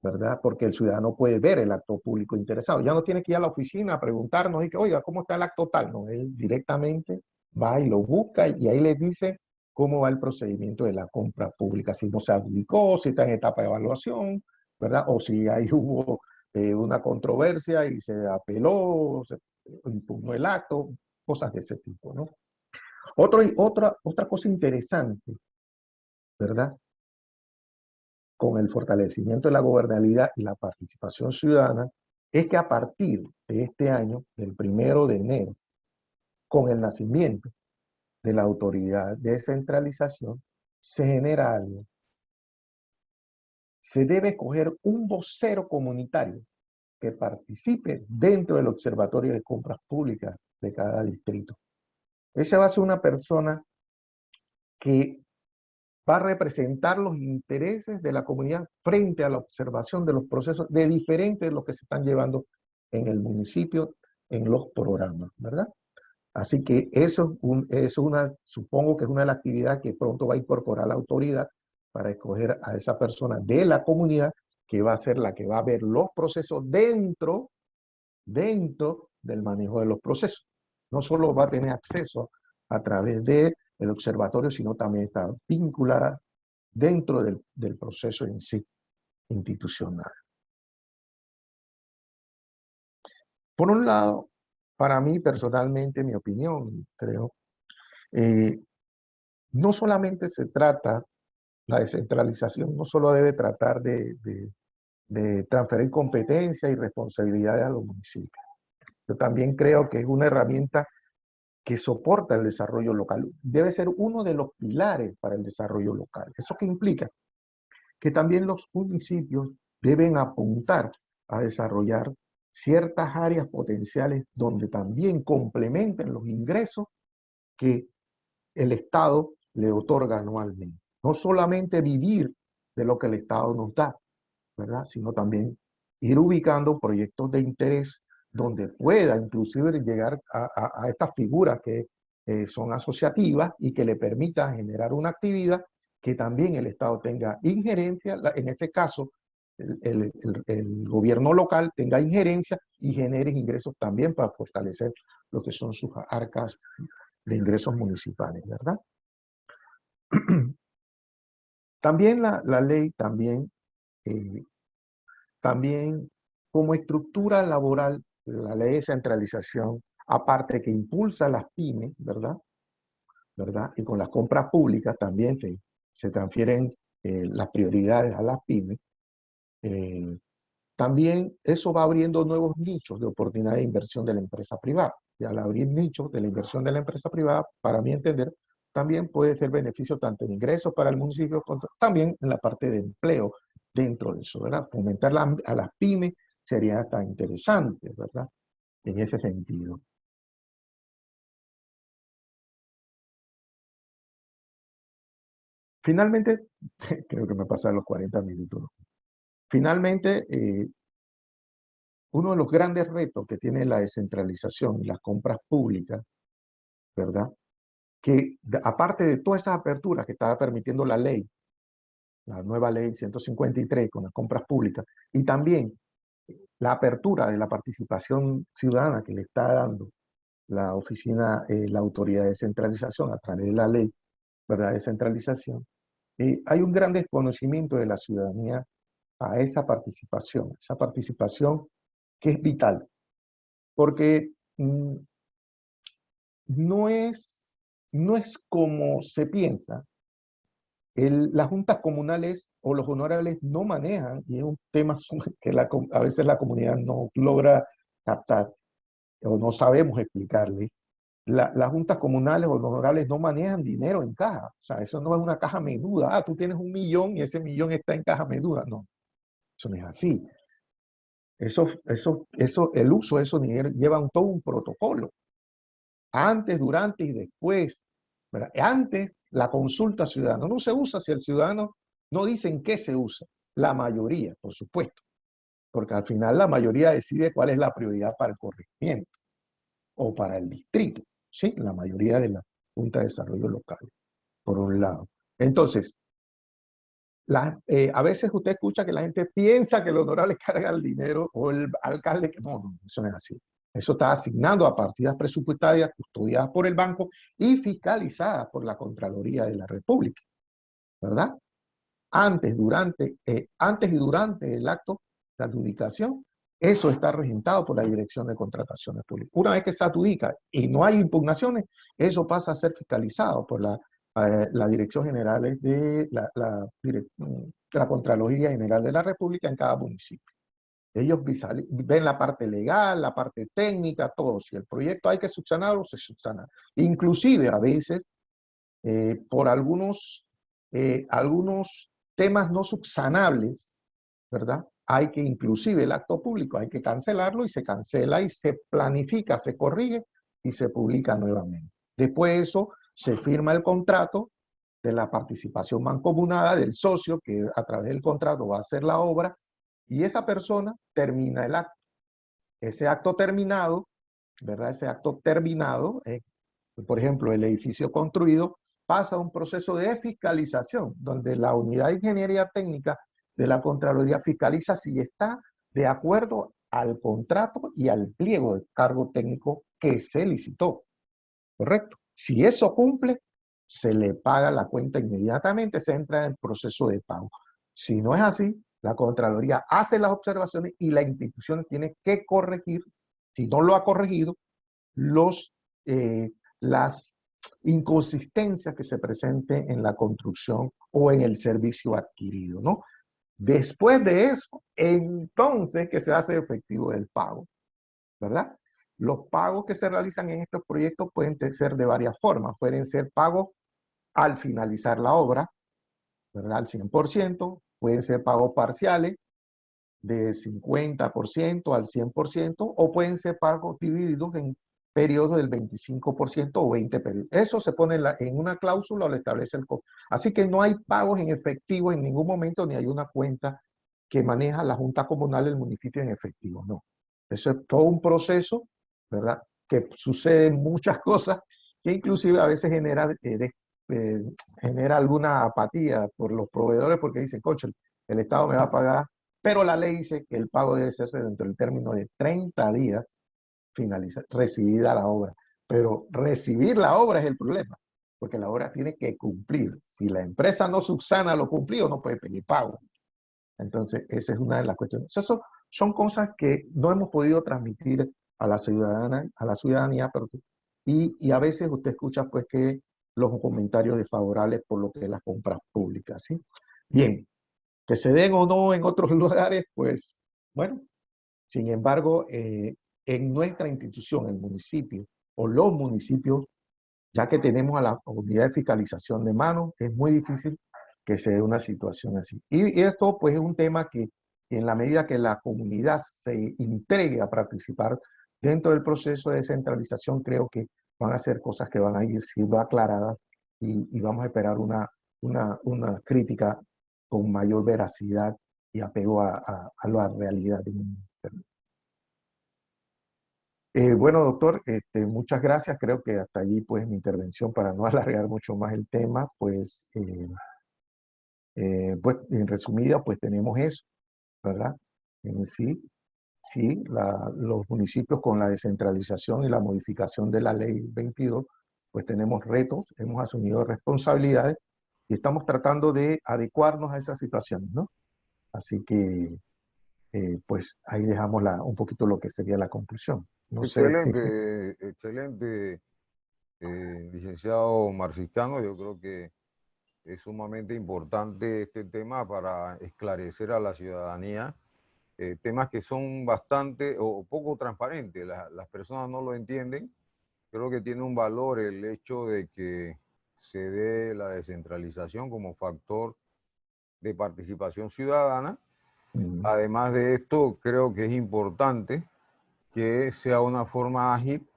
¿verdad?, porque el ciudadano puede ver el acto público interesado. Ya no tiene que ir a la oficina a preguntarnos y que, oiga, ¿cómo está el acto tal? No, él directamente va y lo busca y ahí le dice cómo va el procedimiento de la compra pública, si no se adjudicó, si está en etapa de evaluación, ¿verdad? O si ahí hubo una controversia y se apeló, se impugnó el acto, cosas de ese tipo, ¿no? Otra cosa interesante, ¿verdad?, con el fortalecimiento de la gobernabilidad y la participación ciudadana, es que a partir de este año, del 1 de enero, con el nacimiento de la autoridad de descentralización, se genera algo. Se debe escoger un vocero comunitario que participe dentro del observatorio de compras públicas de cada distrito. Esa va a ser una persona que va a representar los intereses de la comunidad frente a la observación de los procesos de diferentes de los que se están llevando en el municipio, en los programas, ¿verdad? Así que supongo que es una de las actividades que pronto va a incorporar la autoridad para escoger a esa persona de la comunidad que va a ser la que va a ver los procesos dentro del manejo de los procesos. No solo va a tener acceso a través del observatorio, sino también está vinculada dentro del proceso en sí, institucional. Por un lado, para mí personalmente, mi opinión, creo, no solamente se trata, la descentralización no solo debe tratar de transferir competencias y responsabilidades a los municipios. Yo también creo que es una herramienta que soporta el desarrollo local. Debe ser uno de los pilares para el desarrollo local. ¿Eso qué implica? Que también los municipios deben apuntar a desarrollar ciertas áreas potenciales donde también complementen los ingresos que el Estado le otorga anualmente. No solamente vivir de lo que el Estado nos da, ¿verdad?, sino también ir ubicando proyectos de interés donde pueda inclusive llegar a estas figuras que son asociativas y que le permitan generar una actividad que también el Estado tenga injerencia, en este caso el gobierno local tenga injerencia y genere ingresos también para fortalecer lo que son sus arcas de ingresos municipales, ¿verdad? También la ley eh, también como estructura laboral, la ley de centralización, aparte que impulsa las pymes, ¿verdad? Y con las compras públicas también se transfieren las prioridades a las pymes. También eso va abriendo nuevos nichos de oportunidad de inversión de la empresa privada. Y al abrir nichos de la inversión de la empresa privada, para mi entender, también puede ser beneficio tanto en ingresos para el municipio, como también en la parte de empleo dentro de eso, ¿verdad? Fomentar a las pymes sería tan interesante, ¿verdad? En ese sentido. Finalmente, creo que me pasan los 40 minutos. Finalmente, uno de los grandes retos que tiene la descentralización y las compras públicas, ¿verdad?, que aparte de todas esas aperturas que estaba permitiendo la ley, la nueva ley 153 con las compras públicas, y también la apertura de la participación ciudadana que le está dando la oficina, la autoridad de descentralización a través de la ley, ¿verdad?, de centralización, hay un gran desconocimiento de la ciudadanía a esa participación que es vital, porque no es como se piensa. Las juntas comunales o los honorables no manejan, y es un tema que a veces la comunidad no logra captar o no sabemos explicarle. Las juntas comunales o los honorables no manejan dinero en caja. O sea, eso no es una caja menuda. Ah, tú tienes 1.000.000 y ese millón está en caja menuda. No, eso no es así. El uso de esos dineros lleva todo un protocolo. Antes, durante y después. ¿Verdad? Antes, la consulta ciudadana no se usa si el ciudadano no dice en qué se usa. La mayoría, por supuesto. Porque al final la mayoría decide cuál es la prioridad para el corregimiento o para el distrito. Sí, la mayoría de la Junta de Desarrollo Local, por un lado. Entonces, a veces usted escucha que la gente piensa que el honorable carga el dinero o el alcalde, que no, eso no es así. Eso está asignado a partidas presupuestarias custodiadas por el banco y fiscalizadas por la Contraloría de la República, ¿verdad? Antes y durante el acto de adjudicación, eso está regentado por la Dirección de Contrataciones Públicas. Una vez que se adjudica y no hay impugnaciones, eso pasa a ser fiscalizado por la Dirección General de la Contraloría General de la República en cada municipio. Ellos ven la parte legal, la parte técnica, todo. Si el proyecto hay que subsanarlo, se subsana. Inclusive a veces, por algunos temas no subsanables, ¿verdad? Hay que inclusive el acto público, hay que cancelarlo y se cancela y se planifica, se corrige y se publica nuevamente. Después de eso se firma el contrato de la participación mancomunada del socio que a través del contrato va a hacer la obra y esa persona termina el acto. Ese acto terminado, ¿verdad? Ese acto terminado, por ejemplo, el edificio construido, pasa a un proceso de fiscalización, donde la unidad de ingeniería técnica de la Contraloría fiscaliza si está de acuerdo al contrato y al pliego de cargo técnico que se licitó. ¿Correcto? Si eso cumple, se le paga la cuenta inmediatamente, se entra en el proceso de pago. Si no es así, la Contraloría hace las observaciones y la institución tiene que corregir, si no lo ha corregido, las inconsistencias que se presenten en la construcción o en el servicio adquirido, ¿no? Después de eso, entonces que se hace efectivo el pago, ¿verdad? Los pagos que se realizan en estos proyectos pueden ser de varias formas. Pueden ser pagos al finalizar la obra, ¿verdad? Al 100%, pueden ser pagos parciales de 50% al 100%, o pueden ser pagos divididos en periodos del 25% o 20 periodos. Eso se pone en una cláusula o lo establece el COP. Así que no hay pagos en efectivo en ningún momento, ni hay una cuenta que maneja la Junta Comunal del municipio en efectivo, no. Eso es todo un proceso, ¿verdad? Que suceden muchas cosas que inclusive a veces genera alguna apatía por los proveedores porque dicen, coche, el Estado me va a pagar, pero la ley dice que el pago debe hacerse dentro del término de 30 días recibida la obra. Pero recibir la obra es el problema, porque la obra tiene que cumplir. Si la empresa no subsana lo cumplido, no puede pedir pago. Entonces, esa es una de las cuestiones. Eso son cosas que no hemos podido transmitir a la ciudadanía, y a veces usted escucha pues que los comentarios desfavorables por lo que es las compras públicas, ¿sí? Bien, que se den o no en otros lugares, pues, bueno, sin embargo, en nuestra institución, el municipio o los municipios, ya que tenemos a la unidad de fiscalización de mano, es muy difícil que se dé una situación así. Y esto pues es un tema que en la medida que la comunidad se entregue a participar dentro del proceso de descentralización, creo que van a ser cosas que van a ir siendo aclaradas y vamos a esperar una crítica con mayor veracidad y apego a la realidad. Bueno, doctor, muchas gracias. Creo que hasta allí pues mi intervención para no alargar mucho más el tema, pues en resumida, pues tenemos eso, ¿verdad? Sí, sí, los municipios con la descentralización y la modificación de la ley 22, pues tenemos retos, hemos asumido responsabilidades y estamos tratando de adecuarnos a esas situaciones, ¿no? Así que, pues ahí dejamos un poquito lo que sería la conclusión. No sé si... Excelente, excelente, licenciado Marciscano. Yo creo que es sumamente importante este tema para esclarecer a la ciudadanía temas que son bastante o poco transparentes. Las personas no lo entienden. Creo que tiene un valor el hecho de que se dé la descentralización como factor de participación ciudadana. Mm, Además de esto, creo que es importante que sea una forma ágil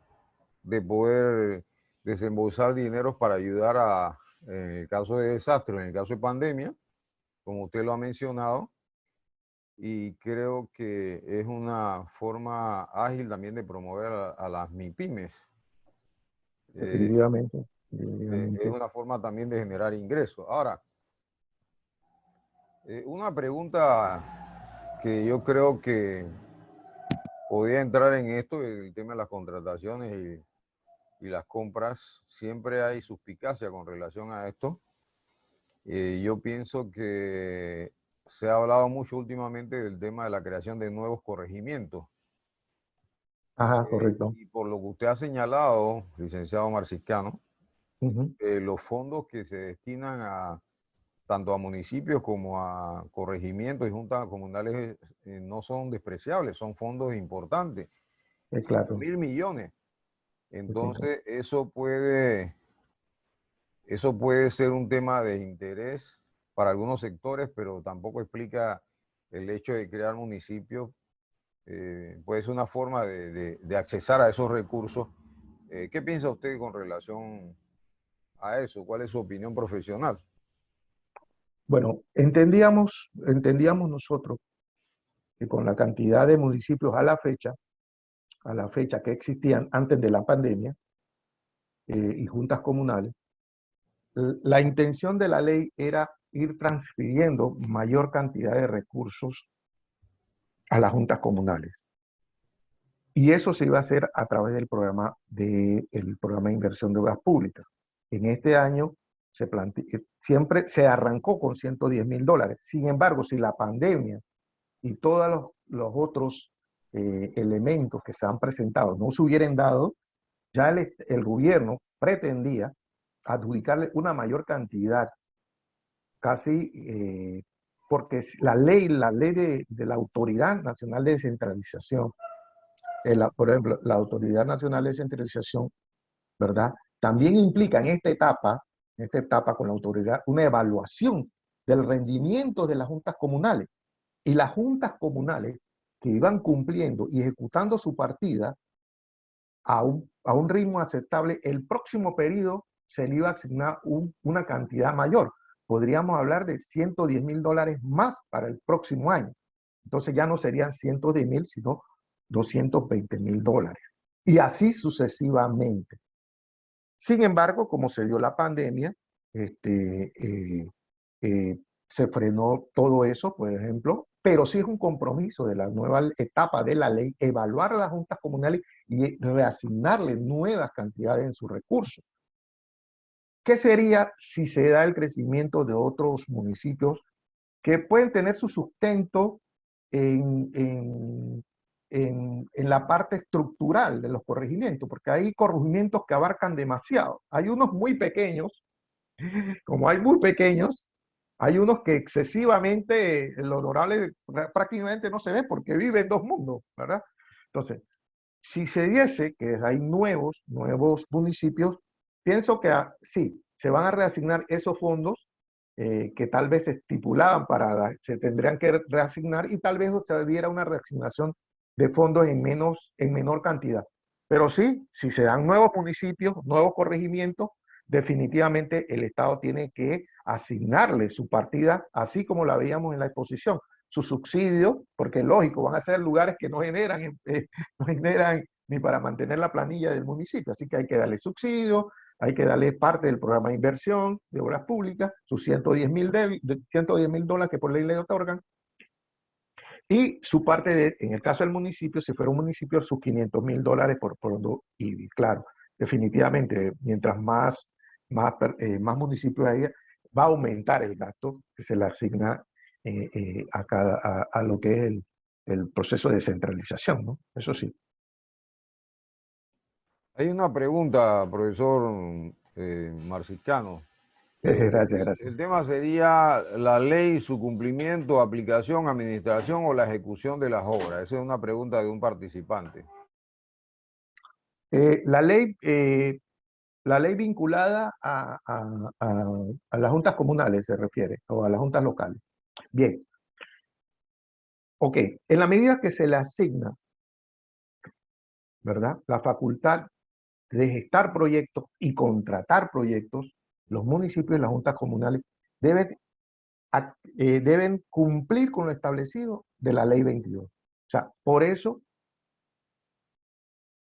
de poder desembolsar dineros para ayudar en el caso de desastre, en el caso de pandemia, como usted lo ha mencionado, y creo que es una forma ágil también de promover a las MIPIMES. Eh, definitivamente, es definitivamente. una forma también de generar ingresos. Ahora, una pregunta que yo creo que podría entrar en esto, el tema de las contrataciones y las compras, siempre hay suspicacia con relación a esto. Yo pienso que se ha hablado mucho últimamente del tema de la creación de nuevos corregimientos. Ajá, correcto. Y por lo que usted ha señalado, licenciado Marciscano, Ujú, los fondos que se destinan tanto a municipios como a corregimientos y juntas comunales no son despreciables, son fondos importantes, cinco claro, mil millones. exacto. Entonces, eso puede ser un tema de interés para algunos sectores, pero tampoco explica el hecho de crear municipios. Puede ser una forma de accesar a esos recursos. ¿Qué piensa usted con relación a eso? ¿Cuál es su opinión profesional? Bueno, entendíamos nosotros que con la cantidad de municipios a la fecha que existían antes de la pandemia, y juntas comunales, la intención de la ley era ir transfiriendo mayor cantidad de recursos a las juntas comunales. Y eso se iba a hacer a través del el programa de inversión de obras públicas. En este año siempre se arrancó con $110,000. Sin embargo, si la pandemia y todos los otros elementos que se han presentado no se hubieran dado, ya el gobierno pretendía adjudicarle una mayor cantidad, casi porque la ley de la Autoridad Nacional de Descentralización, por ejemplo, la Autoridad Nacional de Descentralización, ¿verdad? También implica en esta etapa con la autoridad, una evaluación del rendimiento de las juntas comunales. Y las juntas comunales que iban cumpliendo y ejecutando su partida a un ritmo aceptable, el próximo periodo se le iba a asignar una cantidad mayor. Podríamos hablar de $110,000 más para el próximo año. Entonces ya no serían 110,000, sino $220,000. Y así sucesivamente. Sin embargo, como se dio la pandemia, este, se frenó todo eso, por ejemplo, pero sí es un compromiso de la nueva etapa de la ley evaluar a las juntas comunales y reasignarle nuevas cantidades en sus recursos. ¿Qué sería si se da el crecimiento de otros municipios que pueden tener su sustento en, en, en la parte estructural de los corregimientos? Porque hay corregimientos que abarcan demasiado. Hay unos muy pequeños, como hay muy pequeños, hay unos que excesivamente, el honorable prácticamente no se ve porque vive en dos mundos, ¿verdad? Entonces, si se diese que hay nuevos municipios, pienso que sí, se van a reasignar esos fondos que tal vez se estipulaban se tendrían que reasignar, y tal vez se diera una reasignación de fondos en menor cantidad. Pero sí, si se dan nuevos municipios, nuevos corregimientos, definitivamente el Estado tiene que asignarle su partida, así como la veíamos en la exposición, su subsidio, porque lógico, van a ser lugares que no generan ni para mantener la planilla del municipio, así que hay que darle subsidio, hay que darle parte del programa de inversión de obras públicas, sus $110,000 que por ley le otorgan, y su parte en el caso del municipio, si fuera un municipio, sus $500,000 por fondo IBI. Claro, definitivamente, mientras más municipios haya, va a aumentar el gasto que se le asigna a lo que es el proceso de descentralización, ¿no? Eso sí. Hay una pregunta, profesor Marciscano. Gracias, gracias. El tema sería la ley, su cumplimiento, aplicación, administración o la ejecución de las obras. Esa es una pregunta de un participante. Eh, la ley, eh, la ley vinculada a las juntas comunales se refiere, o a las juntas locales. Bien, ok. En la medida que se le asigna, ¿verdad?, la facultad de gestar proyectos y contratar proyectos, los municipios y las juntas comunales deben, deben cumplir con lo establecido de la ley 22. O sea, por eso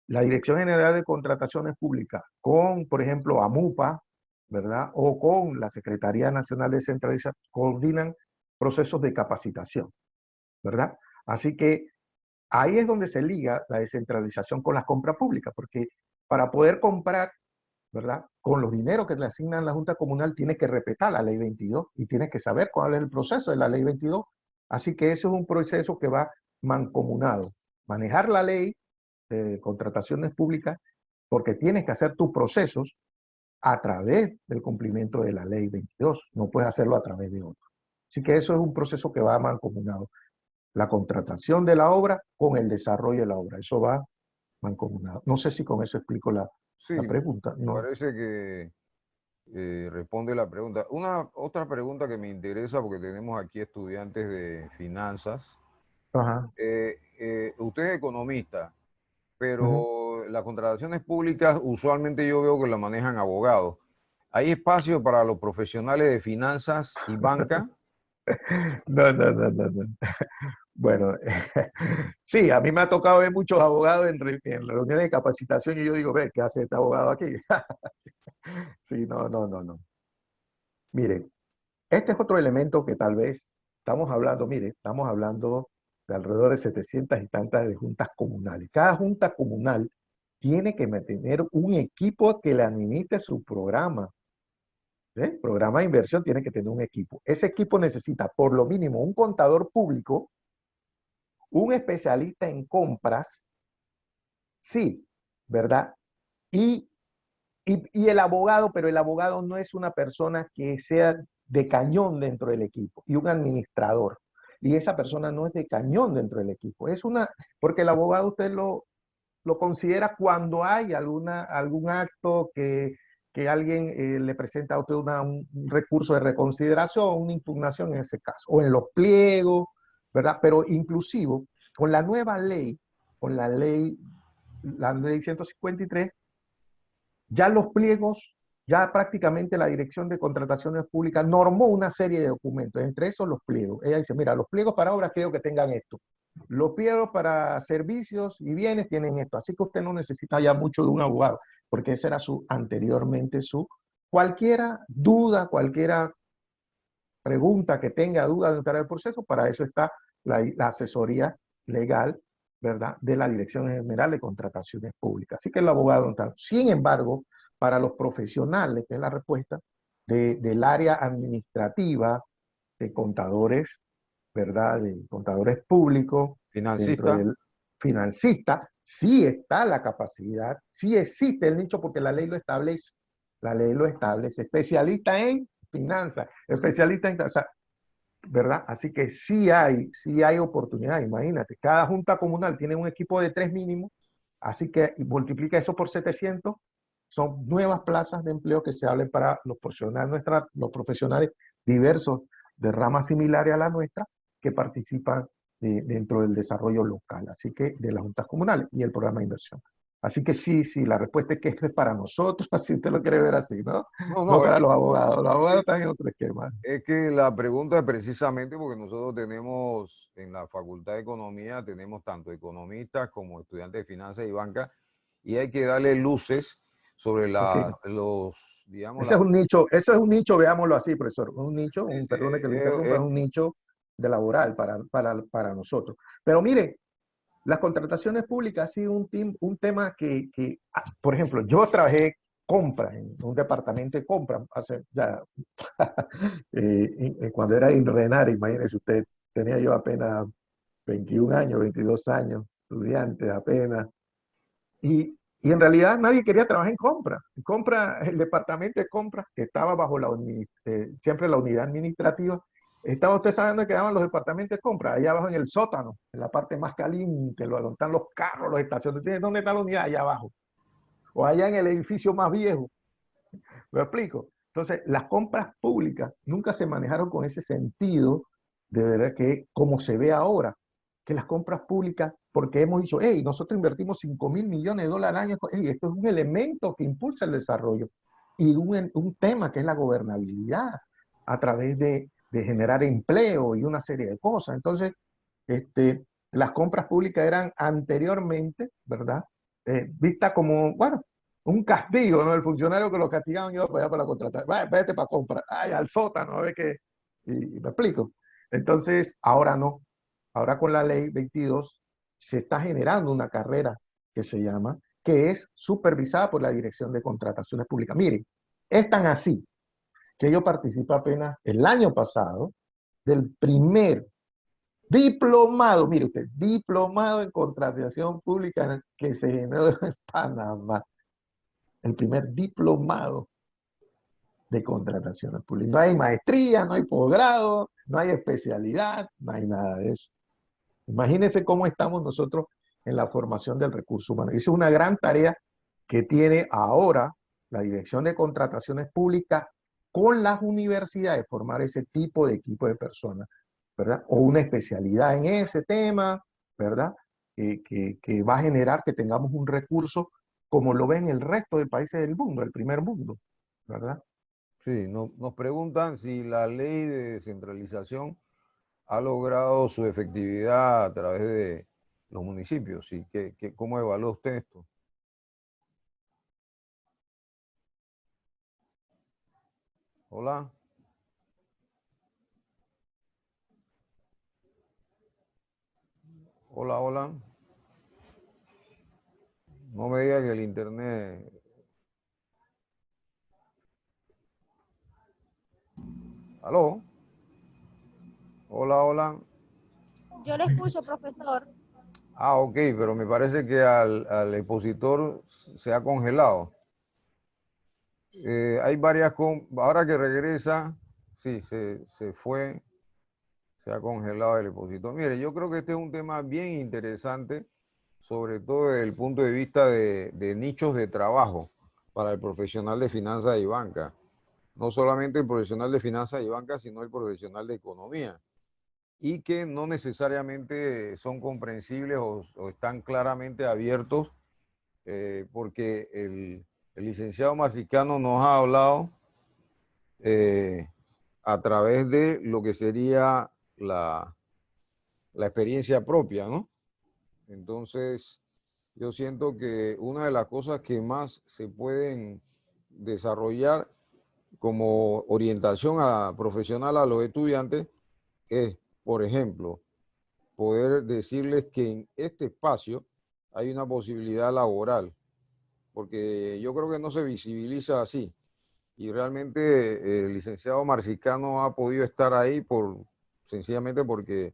la Dirección General de Contrataciones Públicas con, por ejemplo, AMUPA, ¿verdad?, o con la Secretaría Nacional de Descentralización, coordinan procesos de capacitación, ¿verdad? Así que ahí es donde se liga la descentralización con las compras públicas, porque para poder comprar, ¿verdad?, con los dineros que le asignan la Junta Comunal, tiene que respetar la ley 22 y tiene que saber cuál es el proceso de la ley 22. Así que eso es un proceso que va mancomunado. Manejar la ley de contrataciones públicas, porque tienes que hacer tus procesos a través del cumplimiento de la ley 22. No puedes hacerlo a través de otro. Así que eso es un proceso que va mancomunado. La contratación de la obra con el desarrollo de la obra. Eso va mancomunado. No sé si con eso explico Sí, la pregunta. me No. parece que responde la pregunta. Otra pregunta que me interesa, porque tenemos aquí estudiantes de finanzas. Ajá. Usted es economista, Ujú. pero las contrataciones públicas usualmente yo veo que la manejan abogados. ¿Hay espacio para los profesionales de finanzas y banca? No, no, no, no, no. Bueno, sí, a mí me ha tocado ver muchos abogados en reuniones de capacitación y yo digo, ve, ¿qué hace este abogado aquí? Sí, no, no, no, no. Mire, este es otro elemento que tal vez estamos hablando, mire, estamos hablando de alrededor de 700 y tantas de juntas comunales. Cada junta comunal tiene que mantener un equipo que le administre su programa. ¿Eh? Programa de inversión tiene que tener un equipo. Ese equipo necesita por lo mínimo un contador público, un especialista en compras, sí, ¿verdad? Y, y el abogado, pero el abogado no es una persona que sea de cañón dentro del equipo, y un administrador. Y esa persona no es de cañón dentro del equipo. Es una, porque el abogado usted lo considera cuando hay algún acto que alguien le presenta a usted un recurso de reconsideración, una impugnación en ese caso, o en los pliegos, ¿verdad? Pero inclusive con la nueva ley, con la ley 153, ya los pliegos, ya prácticamente la Dirección de Contrataciones Públicas normó una serie de documentos, entre esos los pliegos. Ella dice, mira, los pliegos para obras creo que tengan esto. Los pliegos para servicios y bienes tienen esto. Así que usted no necesita ya mucho de un abogado, porque ese era anteriormente su. Cualquiera duda, cualquiera pregunta que tenga duda dentro del proceso, para eso está la asesoría legal, ¿verdad?, de la Dirección General de Contrataciones Públicas. Así que el abogado no está. Sin embargo, para los profesionales, que es la respuesta, del área administrativa, de contadores, ¿verdad?, de contadores públicos, dentro Financista. del financista, sí está la capacidad, sí existe el nicho porque la ley lo establece. La ley lo establece. Especialista en finanzas, especialista en, o sea, ¿verdad? Así que sí hay oportunidad. Imagínate, cada junta comunal tiene un equipo de 3 mínimo, así que multiplica eso por 700, son nuevas plazas de empleo que se abren para los profesionales diversos de ramas similares a la nuestra que participan dentro del desarrollo local, así que de las juntas comunales y el programa de inversión. Así que sí, sí, la respuesta es que esto es para nosotros, así usted lo quiere ver así, ¿no? No, No no, para los abogados. Los abogados que, están en otro esquema. es que la pregunta es precisamente porque nosotros tenemos en la Facultad de Economía, tenemos tanto economistas como estudiantes de finanzas y banca, y hay que darle luces sobre Ok. digamos, Ese es un nicho, eso es un nicho, veámoslo así, profesor. Un nicho, perdone que lo interrumpa, es eh, un nicho de laboral para nosotros. Pero mire, las contrataciones públicas ha sido un tema por ejemplo, yo trabajé compras en un departamento de compras hace ya, cuando era INRENAR, imagínese usted, tenía yo apenas 21 años, 22 años, estudiante apenas, y Y en realidad nadie quería trabajar en compra. En compra, el departamento de compras, que estaba bajo siempre la unidad administrativa, estaba usted sabiendo que quedaban los departamentos de compra, allá abajo en el sótano, en la parte más caliente, donde están los carros, las estaciones. ¿Dónde está la unidad? Allá abajo. O allá en el edificio más viejo. ¿Me explico? Entonces, las compras públicas nunca se manejaron con ese sentido de verdad que como se ve ahora, que las compras públicas, porque hemos dicho, hey, nosotros invertimos 5.000 millones de dólares al año, hey, esto es un elemento que impulsa el desarrollo y un tema que es la gobernabilidad a través de generar empleo y una serie de cosas. Entonces, las compras públicas eran anteriormente, ¿verdad? Vistas como, bueno, un castigo, ¿no? El funcionario que lo castigaban iba para allá para contratar. Vete para comprar. Ay, al sótano, a ver qué. Y me explico. Entonces, ahora no. Ahora con la ley 22 se está generando una carrera que se llama, que es supervisada por la Dirección de Contrataciones Públicas. Miren, es tan así que yo participé apenas el año pasado del primer diplomado, mire usted, diplomado en contratación pública que se generó en Panamá. El primer diplomado de contrataciones públicas. No hay maestría, no hay posgrado, no hay especialidad, no hay nada de eso. Imagínense cómo estamos nosotros en la formación del recurso humano. Esa es una gran tarea que tiene ahora la Dirección de Contrataciones Públicas con las universidades, formar ese tipo de equipo de personas, ¿verdad? O una especialidad en ese tema, ¿verdad? Que va a generar que tengamos un recurso como lo ven el resto de países del mundo, el primer mundo, ¿verdad? Sí, nos preguntan si la ley de descentralización ha logrado su efectividad a través de los municipios. Sí, ¿cómo evalúa usted esto? Hola. Hola, hola. No me diga que el internet. ¿Aló? Hola, hola. Yo le escucho, profesor. Ah, ok, pero me parece que al expositor se ha congelado. Hay varias, ahora que regresa, sí, se fue, se ha congelado el expositor. Mire, yo creo que este es un tema bien interesante, sobre todo desde el punto de vista de nichos de trabajo para el profesional de finanzas y banca. No solamente el profesional de finanzas y banca, sino el profesional de economía. Y que no necesariamente son comprensibles o están claramente abiertos, porque el licenciado Marcicano nos ha hablado eh, a través de lo que sería la experiencia propia, ¿no? Entonces, yo siento que una de las cosas que más se pueden desarrollar como orientación profesional a los estudiantes es, por ejemplo, poder decirles que en este espacio hay una posibilidad laboral, porque yo creo que no se visibiliza así. Y realmente el licenciado Marcicano ha podido estar ahí sencillamente porque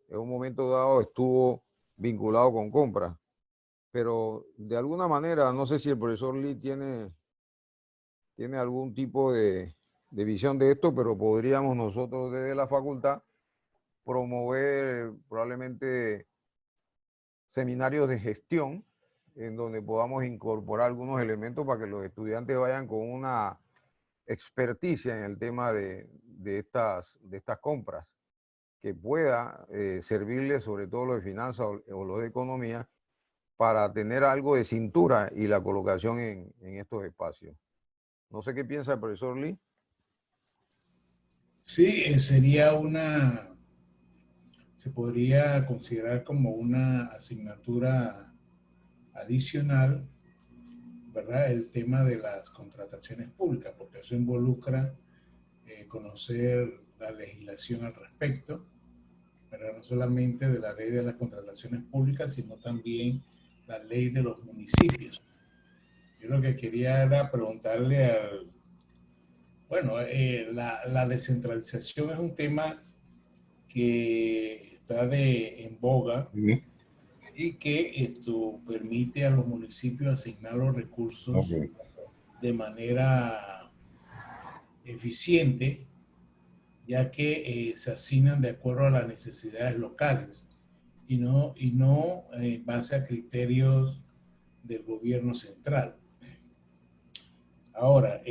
en un momento dado estuvo vinculado con compras. Pero de alguna manera, no sé si el profesor Lee tiene algún tipo de visión de esto, pero podríamos nosotros desde la facultad promover probablemente seminarios de gestión en donde podamos incorporar algunos elementos para que los estudiantes vayan con una experticia en el tema de estas compras, que pueda servirles, sobre todo los de finanzas o los de economía, para tener algo de cintura y la colocación en estos espacios. No sé qué piensa el profesor Lee. Sí, sería se podría considerar como una asignatura adicional, ¿verdad? El tema de las contrataciones públicas, porque eso involucra conocer la legislación al respecto, ¿verdad? No solamente de la ley de las contrataciones públicas, sino también la ley de los municipios. Yo lo que quería era preguntarle bueno, la descentralización es un tema que está en boga y que esto permite a los municipios asignar los recursos Ok. de manera eficiente, ya que se asignan de acuerdo a las necesidades locales y no en base a criterios del gobierno central. Ahora,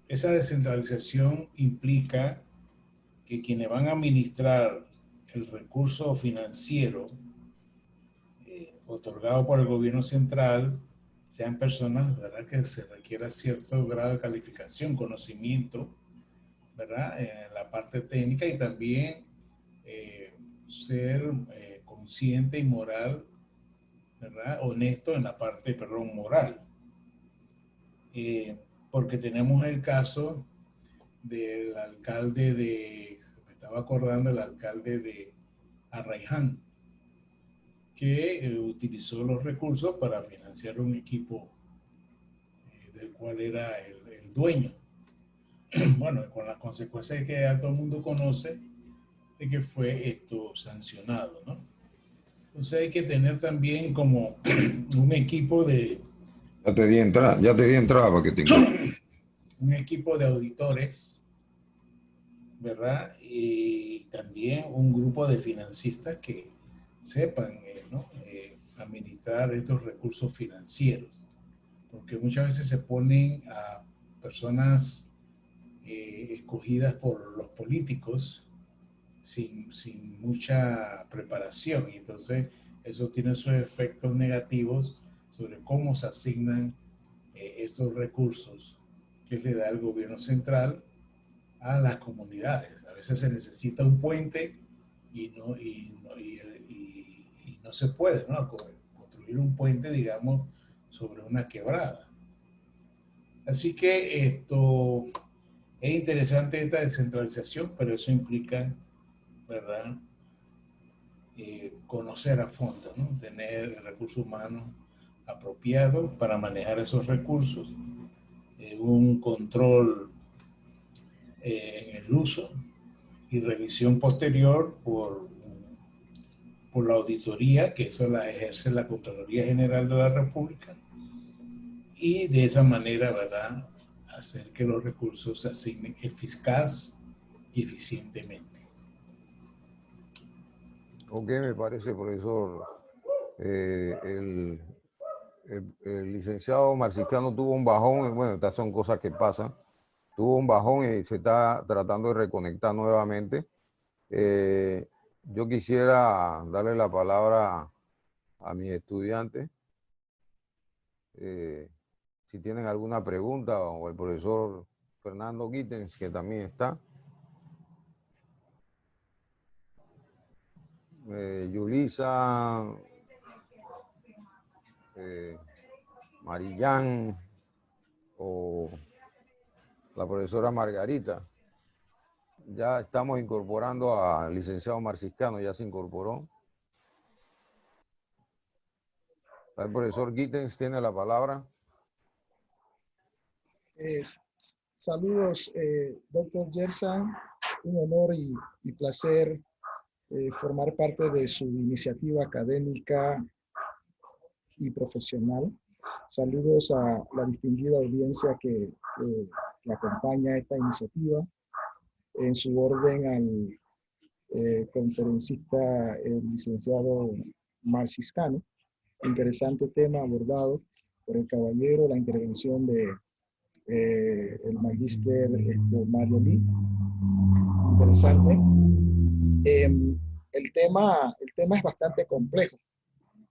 esa descentralización implica que quienes van a administrar el recurso financiero otorgado por el gobierno central sean personas, ¿verdad?, que se requiera cierto grado de calificación, conocimiento, ¿verdad?, en la parte técnica, y también ser consciente y moral, ¿verdad?, honesto en la parte, perdón, moral. Porque tenemos el caso del alcalde me estaba acordando, el alcalde de Arraiján, que utilizó los recursos para financiar un equipo del cual era el dueño. Bueno, con las consecuencias que ya todo el mundo conoce, de que fue sancionado, ¿no? Entonces hay que tener también como un equipo de... Ya te di entrada para que te un equipo de auditores, ¿verdad? Y también un grupo de financistas que sepan, ¿no?, administrar estos recursos financieros. Porque muchas veces se ponen a personas escogidas por los políticos sin mucha preparación, y entonces eso tiene sus efectos negativos sobre cómo se asignan estos recursos que le da el gobierno central a las comunidades. A veces se necesita un puente y no se puede, ¿no?, construir un puente, digamos, sobre una quebrada. Así que es interesante esta descentralización, pero eso implica, ¿verdad?, conocer a fondo, ¿no?, tener el recurso humano apropiado para manejar esos recursos, un control en el uso y revisión posterior por la auditoría, que eso la ejerce la Contraloría General de la República, y de esa manera, ¿verdad?, hacer que los recursos se asignen eficaz y eficientemente. Ok, me parece, profesor. El licenciado Marciscano tuvo un bajón, bueno, estas son cosas que pasan, tuvo un bajón y se está tratando de reconectar nuevamente. Yo quisiera darle la palabra a mis estudiantes. Si tienen alguna pregunta, o el profesor Fernando Gittens, que también está. Yulisa, Marillán o la profesora Margarita. Ya estamos incorporando al licenciado Marciscano, ya se incorporó. El profesor Gittens tiene la palabra. Saludos, doctor Gerson. Un honor y placer formar parte de su iniciativa académica y profesional. Saludos a la distinguida audiencia que acompaña esta iniciativa. En su orden al conferencista, el licenciado Marciscano. Interesante tema abordado por el caballero, la intervención de el magíster Mario Lee. Interesante. El tema es bastante complejo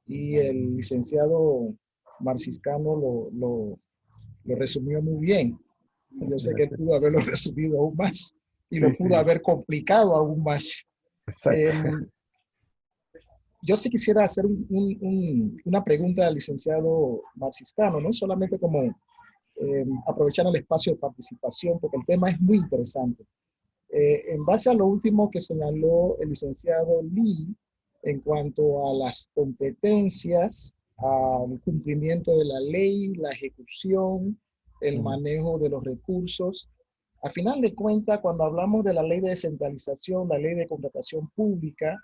y el licenciado Marciscano lo resumió muy bien. Yo sé que él pudo haberlo resumido aún más y lo pudo haber complicado aún más. Yo sí quisiera hacer una pregunta al licenciado Marciscano, no solamente como aprovechar el espacio de participación, porque el tema es muy interesante. En base a lo último que señaló el licenciado Lee en cuanto a las competencias, al cumplimiento de la ley, la ejecución, el manejo de los recursos, a final de cuentas, cuando hablamos de la ley de descentralización, la ley de contratación pública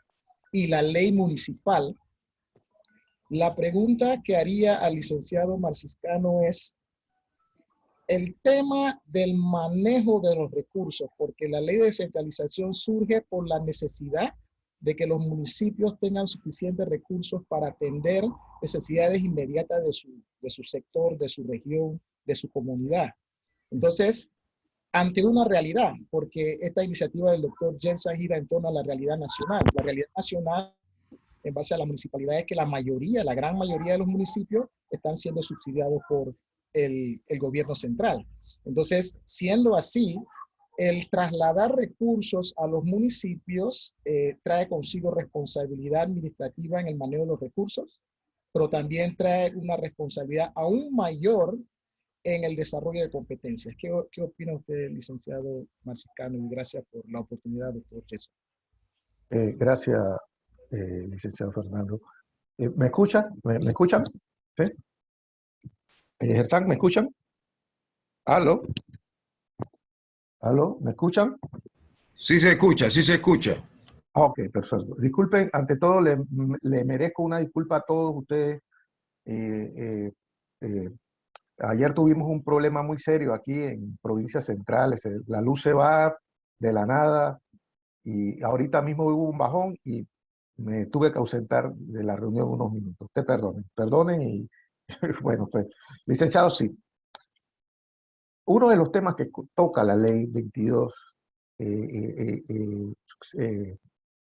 y la ley municipal, La pregunta que haría al licenciado Marciscano es el tema del manejo de los recursos, porque la ley de descentralización surge por la necesidad de que los municipios tengan suficientes recursos para atender necesidades inmediatas de su sector, de su región, de su comunidad. Entonces, ante una realidad, porque esta iniciativa del doctor Jensen gira en torno a la realidad nacional. La realidad nacional, en base a la municipalidad, es que la mayoría, la gran mayoría de los municipios están siendo subsidiados por el gobierno central. Entonces, siendo así, el trasladar recursos a los municipios trae consigo responsabilidad administrativa en el manejo de los recursos, pero también trae una responsabilidad aún mayor en el desarrollo de competencias. ¿Qué opina usted, licenciado Marciscano? Y gracias por la oportunidad, doctor Jesse. Gracias, licenciado Fernando. ¿Me escuchan? ¿Me escuchan? ¿Sí? Gersang, ¿me escuchan? ¿Aló? ¿Aló? ¿Me escuchan? Sí se escucha, sí se escucha. Ok, perfecto. Disculpen, ante todo le merezco una disculpa a todos ustedes. Ayer tuvimos un problema muy serio aquí en provincias centrales. La luz se va de la nada y ahorita mismo hubo un bajón y me tuve que ausentar de la reunión unos minutos. Usted perdonen y bueno, pues, licenciado, sí. Uno de los temas que toca la ley 22,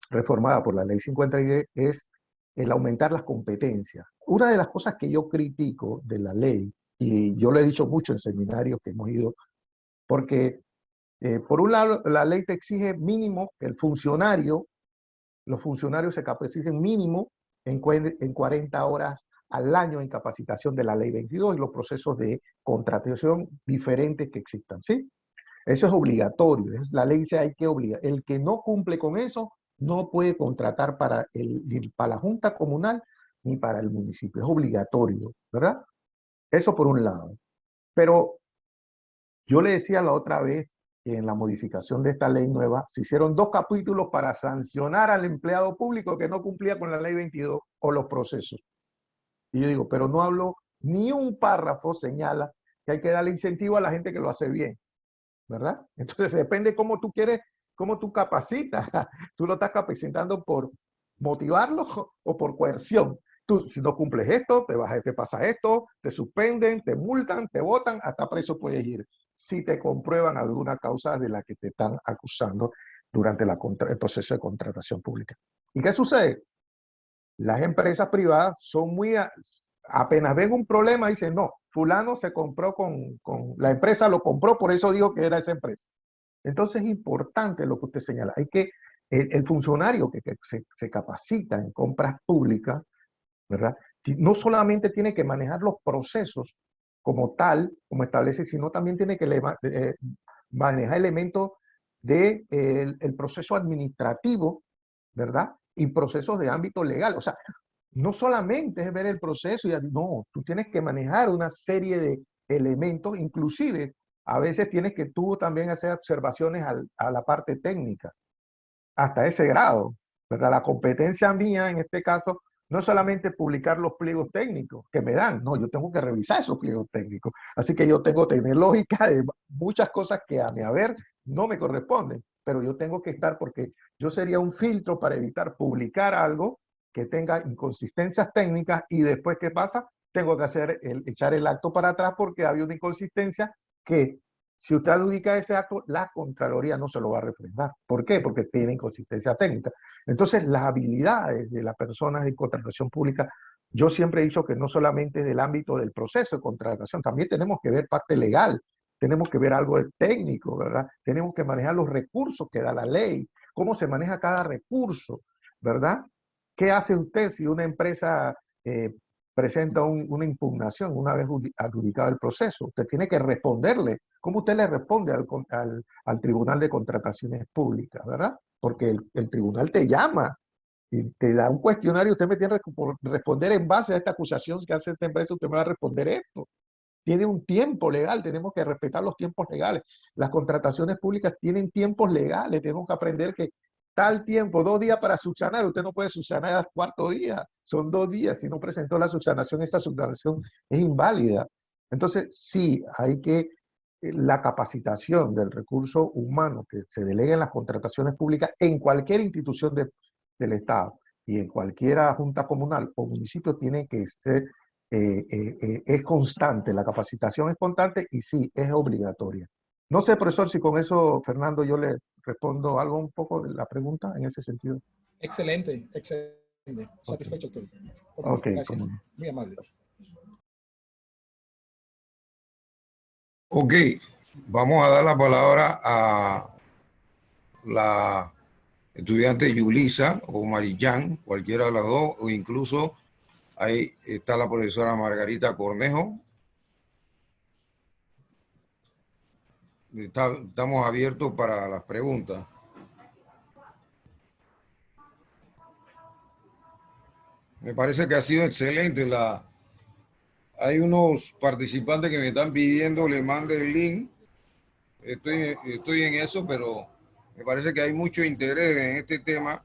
reformada por la ley 53, es el aumentar las competencias. Una de las cosas que yo critico de la ley, y yo lo he dicho mucho en seminarios que hemos ido, porque por un lado la ley te exige mínimo que los funcionarios se capaciten mínimo en 40 horas al año en capacitación de la ley 22 y los procesos de contratación diferentes que existan, ¿sí? Eso es obligatorio, la ley dice hay que obligar. El que no cumple con eso no puede contratar ni para la Junta Comunal ni para el municipio, es obligatorio, ¿verdad? Eso por un lado. Pero yo le decía la otra vez que en la modificación de esta ley nueva se hicieron 2 capítulos para sancionar al empleado público que no cumplía con la ley 22 o los procesos. Y yo digo, pero no hablo, ni un párrafo señala que hay que darle incentivo a la gente que lo hace bien, ¿verdad? Entonces depende cómo tú quieres, cómo tú capacitas. Tú lo estás capacitando por motivarlo o por coerción. Tú, si no cumples esto, te pasa esto, te suspenden, te multan, te botan, hasta preso puedes ir. Si te comprueban alguna causa de la que te están acusando durante el proceso de contratación pública. ¿Y qué sucede? Las empresas privadas son muy... Apenas ven un problema, dicen, no, fulano se compró la empresa lo compró, por eso dijo que era esa empresa. Entonces es importante lo que usted señala. Hay que, el funcionario que se capacita en compras públicas, ¿verdad? No solamente tiene que manejar los procesos como tal, como establece, sino también tiene que manejar elementos del el proceso administrativo, ¿verdad? Y procesos de ámbito legal. O sea, no solamente es ver el proceso, no, tú tienes que manejar una serie de elementos, inclusive a veces tienes que tú también hacer observaciones a la parte técnica, hasta ese grado, ¿verdad? La competencia mía en este caso no es solamente publicar los pliegos técnicos que me dan, no, yo tengo que revisar esos pliegos técnicos. Así que yo tengo que tener lógica de muchas cosas que a mi haber no me corresponden, pero yo tengo que estar porque yo sería un filtro para evitar publicar algo que tenga inconsistencias técnicas y después, ¿qué pasa? Tengo que echar el acto para atrás porque había una inconsistencia que si usted adjudica ese acto, la Contraloría no se lo va a refrendar. ¿Por qué? Porque tiene inconsistencia técnica. Entonces, las habilidades de las personas de contratación pública, yo siempre he dicho que no solamente del ámbito del proceso de contratación, también tenemos que ver parte legal, tenemos que ver algo técnico, ¿verdad? Tenemos que manejar los recursos que da la ley, cómo se maneja cada recurso, ¿verdad? ¿Qué hace usted si una empresa presenta una impugnación una vez adjudicado el proceso? Usted tiene que responderle. ¿Cómo usted le responde al Tribunal de Contrataciones Públicas, verdad? Porque el tribunal te llama y te da un cuestionario, usted me tiene que responder en base a esta acusación que hace esta empresa, usted me va a responder esto. Tiene un tiempo legal, tenemos que respetar los tiempos legales. Las contrataciones públicas tienen tiempos legales, tenemos que aprender que tal tiempo, 2 días para subsanar, usted no puede subsanar al cuarto día, son 2 días, si no presentó la subsanación, esa subsanación es inválida. Entonces, sí, hay que, la capacitación del recurso humano que se delega en las contrataciones públicas en cualquier institución del Estado y en cualquier junta comunal o municipio tiene que ser, es constante, la capacitación es constante y sí, es obligatoria. No sé, profesor, si con eso, Fernando, yo le respondo algo un poco de la pregunta en ese sentido. Excelente, excelente. Satisfecho estoy. Ok, Gracias. Muy amable. Ok, vamos a dar la palabra a la estudiante Yulisa o Marillán, cualquiera de las dos, o incluso ahí está la profesora Margarita Cornejo. Estamos abiertos para las preguntas. Me parece que ha sido excelente. Hay unos participantes que me están pidiendo le mande el link. Estoy en eso, pero me parece que hay mucho interés en este tema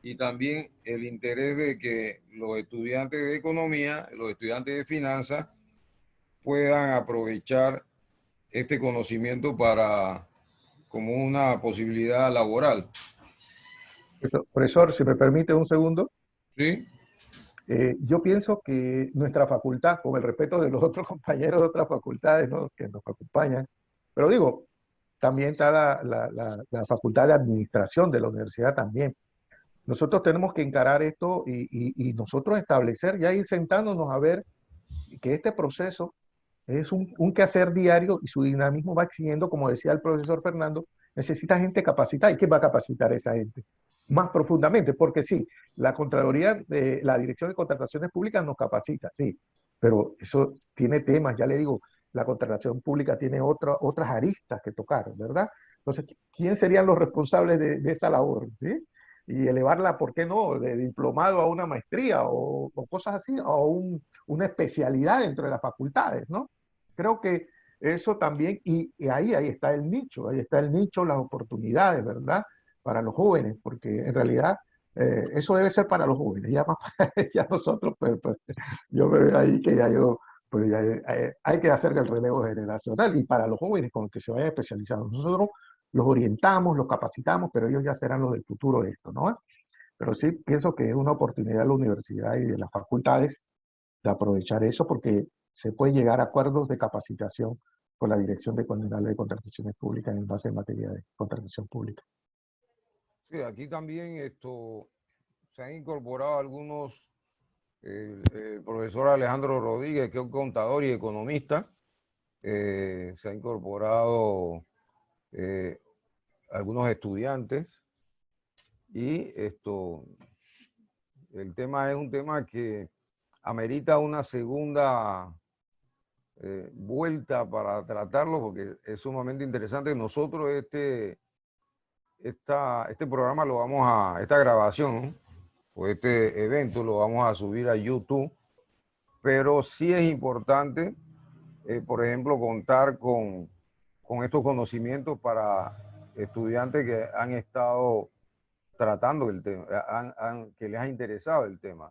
y también el interés de que los estudiantes de economía, los estudiantes de finanzas puedan aprovechar este conocimiento como una posibilidad laboral. Profesor, si me permite un segundo. ¿Sí? Yo pienso que nuestra facultad, con el respeto de los otros compañeros de otras facultades, ¿no?, que nos acompañan, pero digo, también está la facultad de administración de la universidad también. Nosotros tenemos que encarar esto y nosotros establecer, ya ir sentándonos a ver que este proceso es un quehacer diario y su dinamismo va exigiendo, como decía el profesor Fernando, necesita gente capacitada. ¿Y quién va a capacitar a esa gente? Más profundamente, porque sí, la Contraloría, la Dirección de Contrataciones Públicas nos capacita, sí, pero eso tiene temas, ya le digo, la contratación pública tiene otras aristas que tocar, ¿verdad? Entonces, ¿quién serían los responsables de esa labor? ¿Sí? Y elevarla, ¿por qué no?, de diplomado a una maestría o cosas así, o una especialidad dentro de las facultades, ¿no? Creo que eso también, y ahí está el nicho, las oportunidades, ¿verdad? Para los jóvenes, porque en realidad eso debe ser para los jóvenes, ya más para ya nosotros, pues, yo me veo ahí que ya yo, pues ya, hay que hacer el relevo generacional y para los jóvenes con los que se vayan especializando. Nosotros los orientamos, los capacitamos, pero ellos ya serán los del futuro de esto, ¿no? Pero sí pienso que es una oportunidad de la universidad y de las facultades de aprovechar eso porque se puede llegar a acuerdos de capacitación con la Dirección de Contrataciones Públicas en base en materia de contratación pública. Sí, aquí también se han incorporado algunos, el profesor Alejandro Rodríguez, que es un contador y economista, se ha incorporado algunos estudiantes y el tema es un tema que amerita una segunda vuelta para tratarlo porque es sumamente interesante. Nosotros este programa esta grabación, ¿no?, o este evento lo vamos a subir a YouTube, pero sí es importante, por ejemplo, contar con estos conocimientos para estudiantes que han estado tratando el tema, que les ha interesado el tema.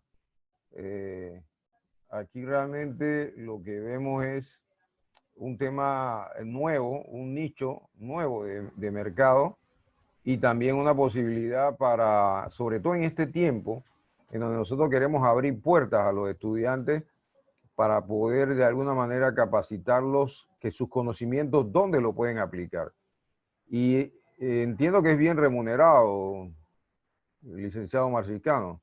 Aquí realmente lo que vemos es un tema nuevo, un nicho nuevo de mercado y también una posibilidad para, sobre todo en este tiempo, en donde nosotros queremos abrir puertas a los estudiantes para poder de alguna manera capacitarlos, que sus conocimientos, dónde lo pueden aplicar. Y entiendo que es bien remunerado, licenciado Marcicano.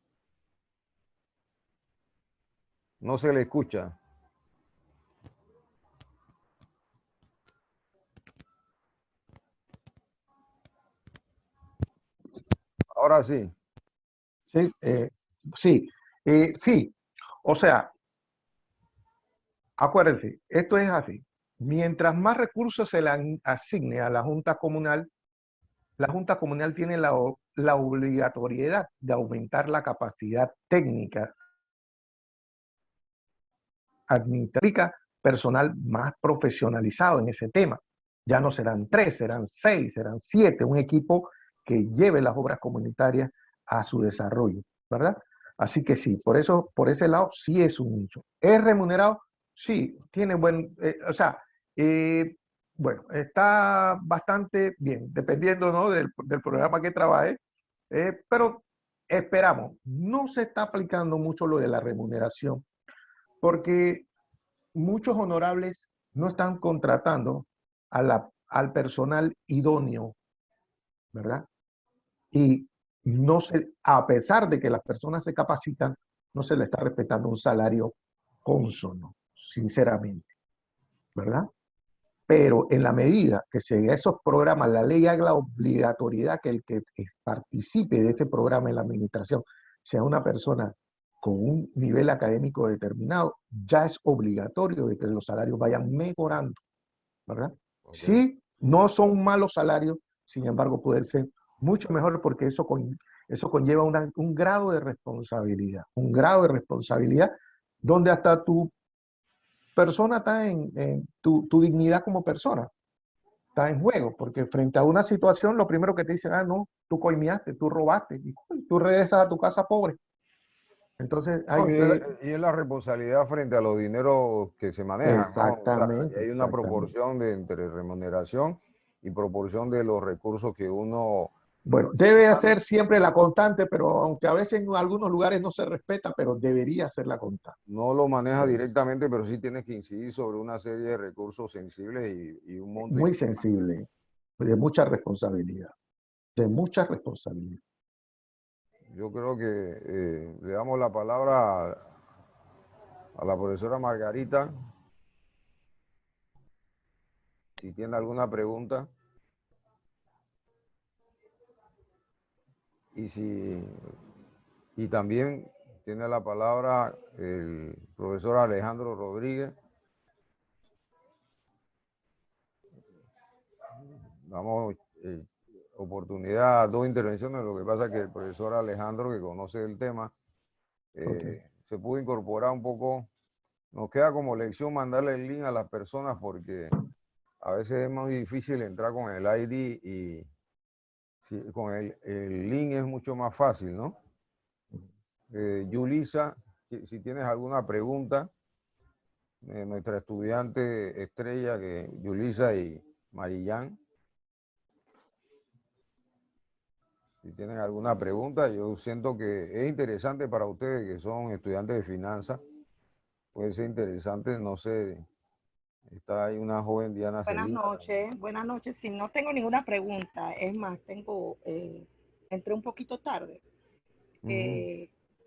No se le escucha. Ahora sí. Sí, sí. O sea, acuérdense, esto es así. Mientras más recursos se le asigne a la Junta Comunal tiene la obligatoriedad de aumentar la capacidad técnica administrativa, personal más profesionalizado en ese tema. Ya no serán 3, serán 6, serán 7, un equipo que lleve las obras comunitarias a su desarrollo, ¿verdad? Así que sí, por eso, por ese lado, sí es un nicho. ¿Es remunerado? Sí, tiene buen, bueno, está bastante bien, dependiendo, ¿no?, del programa que trabaje, pero esperamos, no se está aplicando mucho lo de la remuneración, porque muchos honorables no están contratando al personal idóneo, ¿verdad? Y no se, a pesar de que las personas se capacitan, no se le está respetando un salario cónsono, sinceramente, ¿verdad? Pero en la medida que se esos programas, la ley haga la obligatoriedad que el que participe de este programa en la administración sea una persona con un nivel académico determinado, ya es obligatorio de que los salarios vayan mejorando, ¿verdad? Ok. Sí, no son malos salarios, sin embargo, pueden ser mucho mejor porque eso conlleva un grado de responsabilidad, donde hasta tu persona está tu dignidad como persona está en juego, porque frente a una situación, lo primero que te dicen, no, tú coimeaste, tú robaste, y tú regresas a tu casa pobre. Entonces, No, y es la responsabilidad frente a los dineros que se manejan, ¿no? O sea, exactamente, hay una exactamente. proporción entre remuneración y proporción de los recursos que uno Bueno, debe ser siempre la constante, pero aunque a veces en algunos lugares no se respeta, pero debería ser la constante. no lo maneja directamente, pero sí tienes que incidir sobre una serie de recursos sensibles y un monto. Muy sensible, de mucha responsabilidad, de mucha responsabilidad. Yo creo que le damos la palabra a la profesora Margarita, si tiene alguna pregunta. Y también tiene la palabra el profesor Alejandro Rodríguez. Damos oportunidad a dos intervenciones. Lo que pasa es que el profesor Alejandro, que conoce el tema, se pudo incorporar un poco. Nos queda como lección mandarle el link a las personas porque a veces es muy difícil entrar con el ID y con el link es mucho más fácil, ¿no? Yulisa, si tienes alguna pregunta, nuestra estudiante estrella, que Yulisa y Marillán, si tienen alguna pregunta, yo siento que es interesante para ustedes que son estudiantes de finanzas, puede ser interesante, no sé, está ahí una joven Diana Celina. Buenas noches. Si no tengo ninguna pregunta, es más, entré un poquito tarde,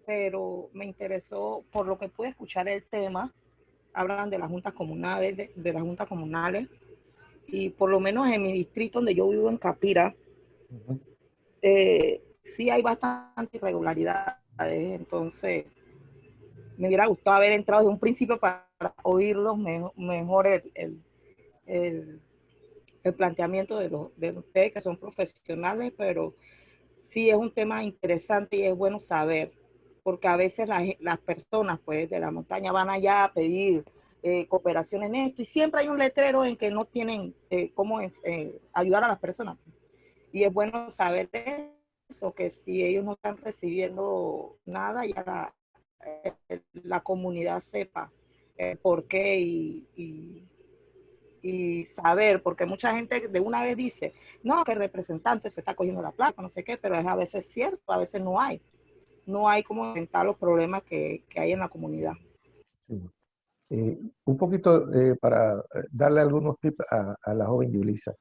pero me interesó, por lo que pude escuchar el tema, hablan de las juntas comunales, de las juntas comunales, y por lo menos en mi distrito donde yo vivo, en Capira, sí hay bastante irregularidades, entonces me hubiera gustado haber entrado desde un principio para oírlos mejor el planteamiento de ustedes, que son profesionales, pero sí es un tema interesante y es bueno saber, porque a veces las personas pues de la montaña van allá a pedir cooperación en esto y siempre hay un letrero en que no tienen cómo ayudar a las personas. Y es bueno saber eso, que si ellos no están recibiendo nada, ya la comunidad sepa por qué y saber, porque mucha gente de una vez dice, no, que el representante se está cogiendo la plata, no sé qué, pero es a veces cierto, a veces no hay cómo enfrentar los problemas que hay en la comunidad. Sí. Un poquito para darle algunos tips a la joven Yulisa.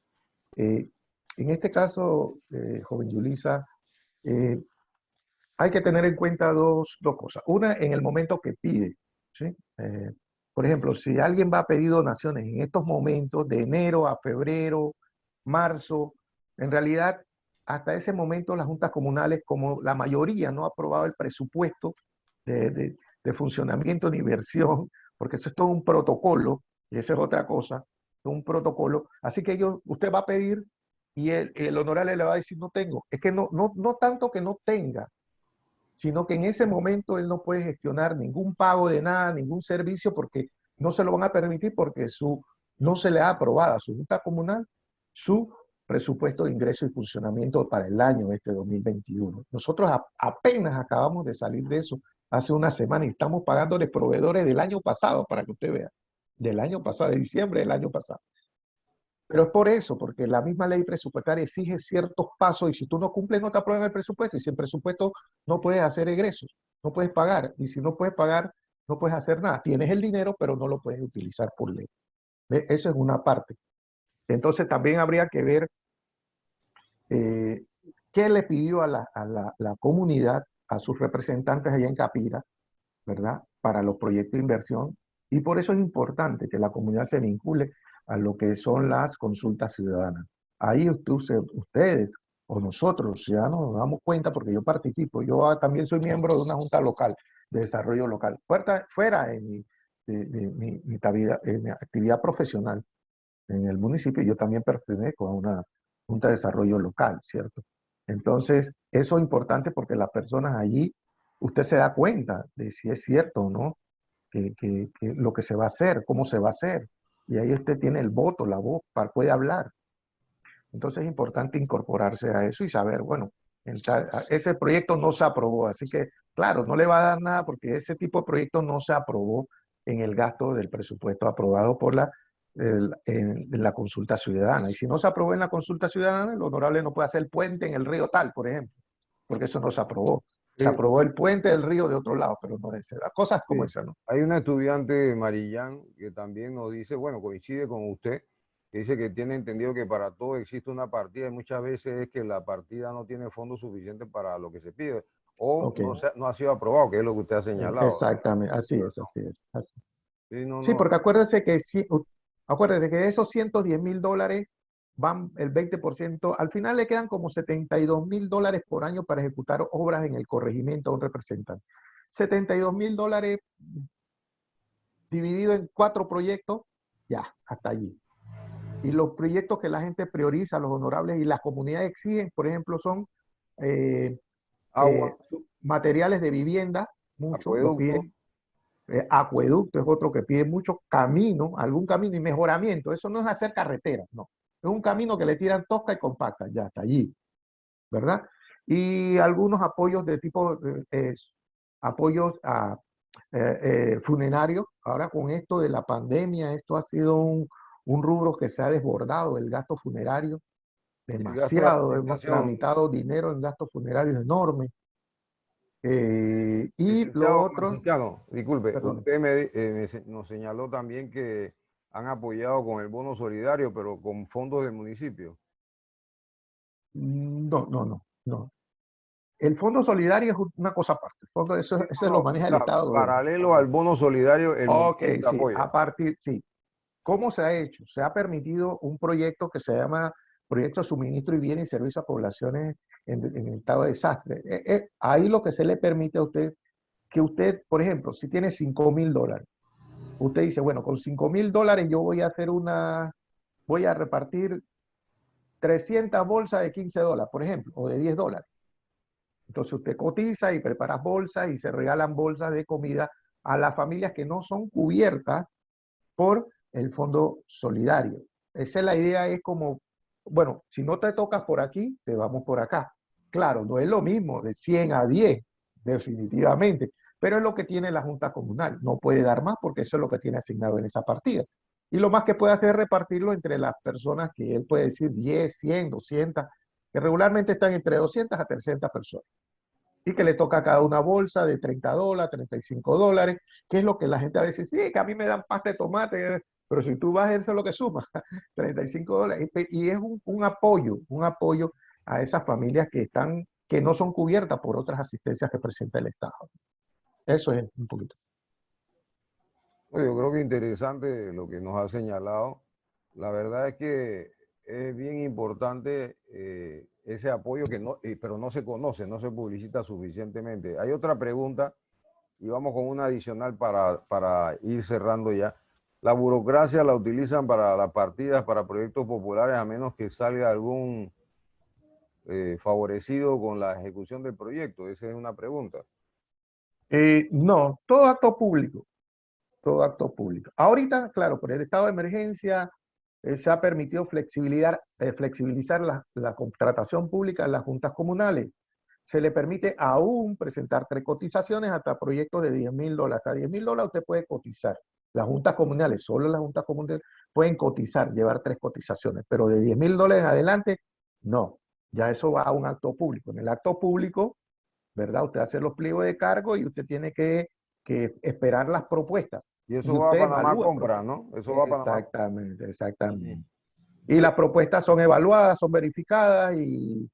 En este caso, joven Yulisa, hay que tener en cuenta dos cosas. Una, en el momento que pide, ¿sí? Por ejemplo, si alguien va a pedir donaciones en estos momentos, de enero a febrero, marzo, en realidad, hasta ese momento las juntas comunales, como la mayoría no ha aprobado el presupuesto de funcionamiento ni inversión, porque eso es todo un protocolo, y eso es otra cosa, un protocolo. Así que usted va a pedir y el honorable le va a decir, no tengo. Es que no tanto que no tenga, sino que en ese momento él no puede gestionar ningún pago de nada, ningún servicio, porque no se lo van a permitir porque no se le ha aprobado a su junta comunal su presupuesto de ingreso y funcionamiento para el año este 2021. Nosotros apenas acabamos de salir de eso hace una semana y estamos pagándoles proveedores del año pasado, para que usted vea, del año pasado, de diciembre del año pasado. Pero es por eso, porque la misma ley presupuestaria exige ciertos pasos y si tú no cumples no te aprueban el presupuesto y sin presupuesto no puedes hacer egresos, no puedes pagar y si no puedes pagar no puedes hacer nada. Tienes el dinero pero no lo puedes utilizar por ley. ¿Ve? Eso es una parte. Entonces también habría que ver qué le pidió a la comunidad, a sus representantes allá en Capira, ¿verdad? Para los proyectos de inversión. Y por eso es importante que la comunidad se vincule a lo que son las consultas ciudadanas. Ahí ustedes o nosotros, los ciudadanos, nos damos cuenta porque yo participo. Yo también soy miembro de una junta local de desarrollo local. Fuera de mi actividad profesional en el municipio, yo también pertenezco a una junta de desarrollo local, ¿cierto? Entonces, eso es importante porque las personas allí, usted se da cuenta de si es cierto o no, que lo que se va a hacer, cómo se va a hacer. Y ahí usted tiene el voto, la voz, puede hablar. Entonces es importante incorporarse a eso y saber, bueno, ese proyecto no se aprobó, así que, claro, no le va a dar nada porque ese tipo de proyecto no se aprobó en el gasto del presupuesto aprobado por en la consulta ciudadana. Y si no se aprobó en la consulta ciudadana, el honorable no puede hacer el puente en el río tal, por ejemplo, porque eso no se aprobó. Se aprobó el puente del río de otro lado, pero no de ese. Cosas como esas, ¿no? Hay una estudiante, Marillán, que también nos dice, bueno, coincide con usted, que dice que tiene entendido que para todo existe una partida y muchas veces es que la partida no tiene fondos suficientes para lo que se pide o no ha sido aprobado, que es lo que usted ha señalado. Exactamente, así es, así es. Así. Sí, porque acuérdense que de esos $110,000 van el 20%, al final le quedan como $72,000 por año para ejecutar obras en el corregimiento a un representante. $72,000 dividido en 4 proyectos, ya, hasta allí. Y los proyectos que la gente prioriza, los honorables y las comunidades exigen, por ejemplo, son materiales de vivienda, muchos lo piden. Acueducto es otro que pide mucho, camino, algún camino y mejoramiento. Eso no es hacer carreteras, no. Es un camino que le tiran tosca y compacta, ya está allí, ¿verdad? Y algunos apoyos de tipo, apoyos funerarios. Ahora con esto de la pandemia, esto ha sido un rubro que se ha desbordado, el gasto funerario, demasiado. Hemos tramitado dinero en gastos funerarios enormes. Y lo otro... Disculpe, usted nos señaló también que han apoyado con el bono solidario, pero con fondos del municipio. No. El fondo solidario es una cosa aparte. Eso lo maneja el Estado. Paralelo al bono solidario, el municipio apoya. Sí. ¿Cómo se ha hecho? Se ha permitido un proyecto que se llama Proyecto de Suministro y Bienes y Servicios a Poblaciones en estado de desastre. Ahí lo que se le permite a usted, que usted, por ejemplo, si tiene $5,000, usted dice, bueno, con $5,000 yo voy a repartir 300 bolsas de $15, por ejemplo, o de $10. Entonces usted cotiza y prepara bolsas y se regalan bolsas de comida a las familias que no son cubiertas por el fondo solidario. Esa es la idea, es como, bueno, si no te tocas por aquí, te vamos por acá. Claro, no es lo mismo de 100 a 10, definitivamente, pero es lo que tiene la Junta Comunal. No puede dar más porque eso es lo que tiene asignado en esa partida. Y lo más que puede hacer es repartirlo entre las personas que él puede decir 10, 100, 200, que regularmente están entre 200 a 300 personas. Y que le toca a cada una bolsa de $30, $35, que es lo que la gente a veces dice, sí, que a mí me dan pasta de tomate, pero si tú vas, eso es lo que suma, $35. Y es un apoyo a esas familias que no son cubiertas por otras asistencias que presenta el Estado. Eso es un poquito. Yo creo que interesante lo que nos ha señalado. La verdad es que es bien importante ese apoyo pero no se conoce, no se publicita suficientemente. Hay otra pregunta y vamos con una adicional para ir cerrando ya. La burocracia la utilizan para las partidas, para proyectos populares, a menos que salga algún favorecido con la ejecución del proyecto. Esa es una pregunta. No, todo acto público. Todo acto público. Ahorita, claro, por el estado de emergencia, se ha permitido flexibilizar la contratación pública en las juntas comunales. Se le permite aún presentar 3 cotizaciones hasta proyectos de $10.000. Hasta $10.000 usted puede cotizar. Las juntas comunales, solo las juntas comunales pueden cotizar, llevar 3 cotizaciones, pero de $10.000 en adelante, no. Ya eso va a un acto público. En el acto público, ¿verdad? Usted hace los pliegos de cargo y usted tiene que esperar las propuestas. Y eso va a usted Panamá evalúa Compra, ¿no? Eso va a Panamá. Exactamente, exactamente. Sí. Y las propuestas son evaluadas, son verificadas y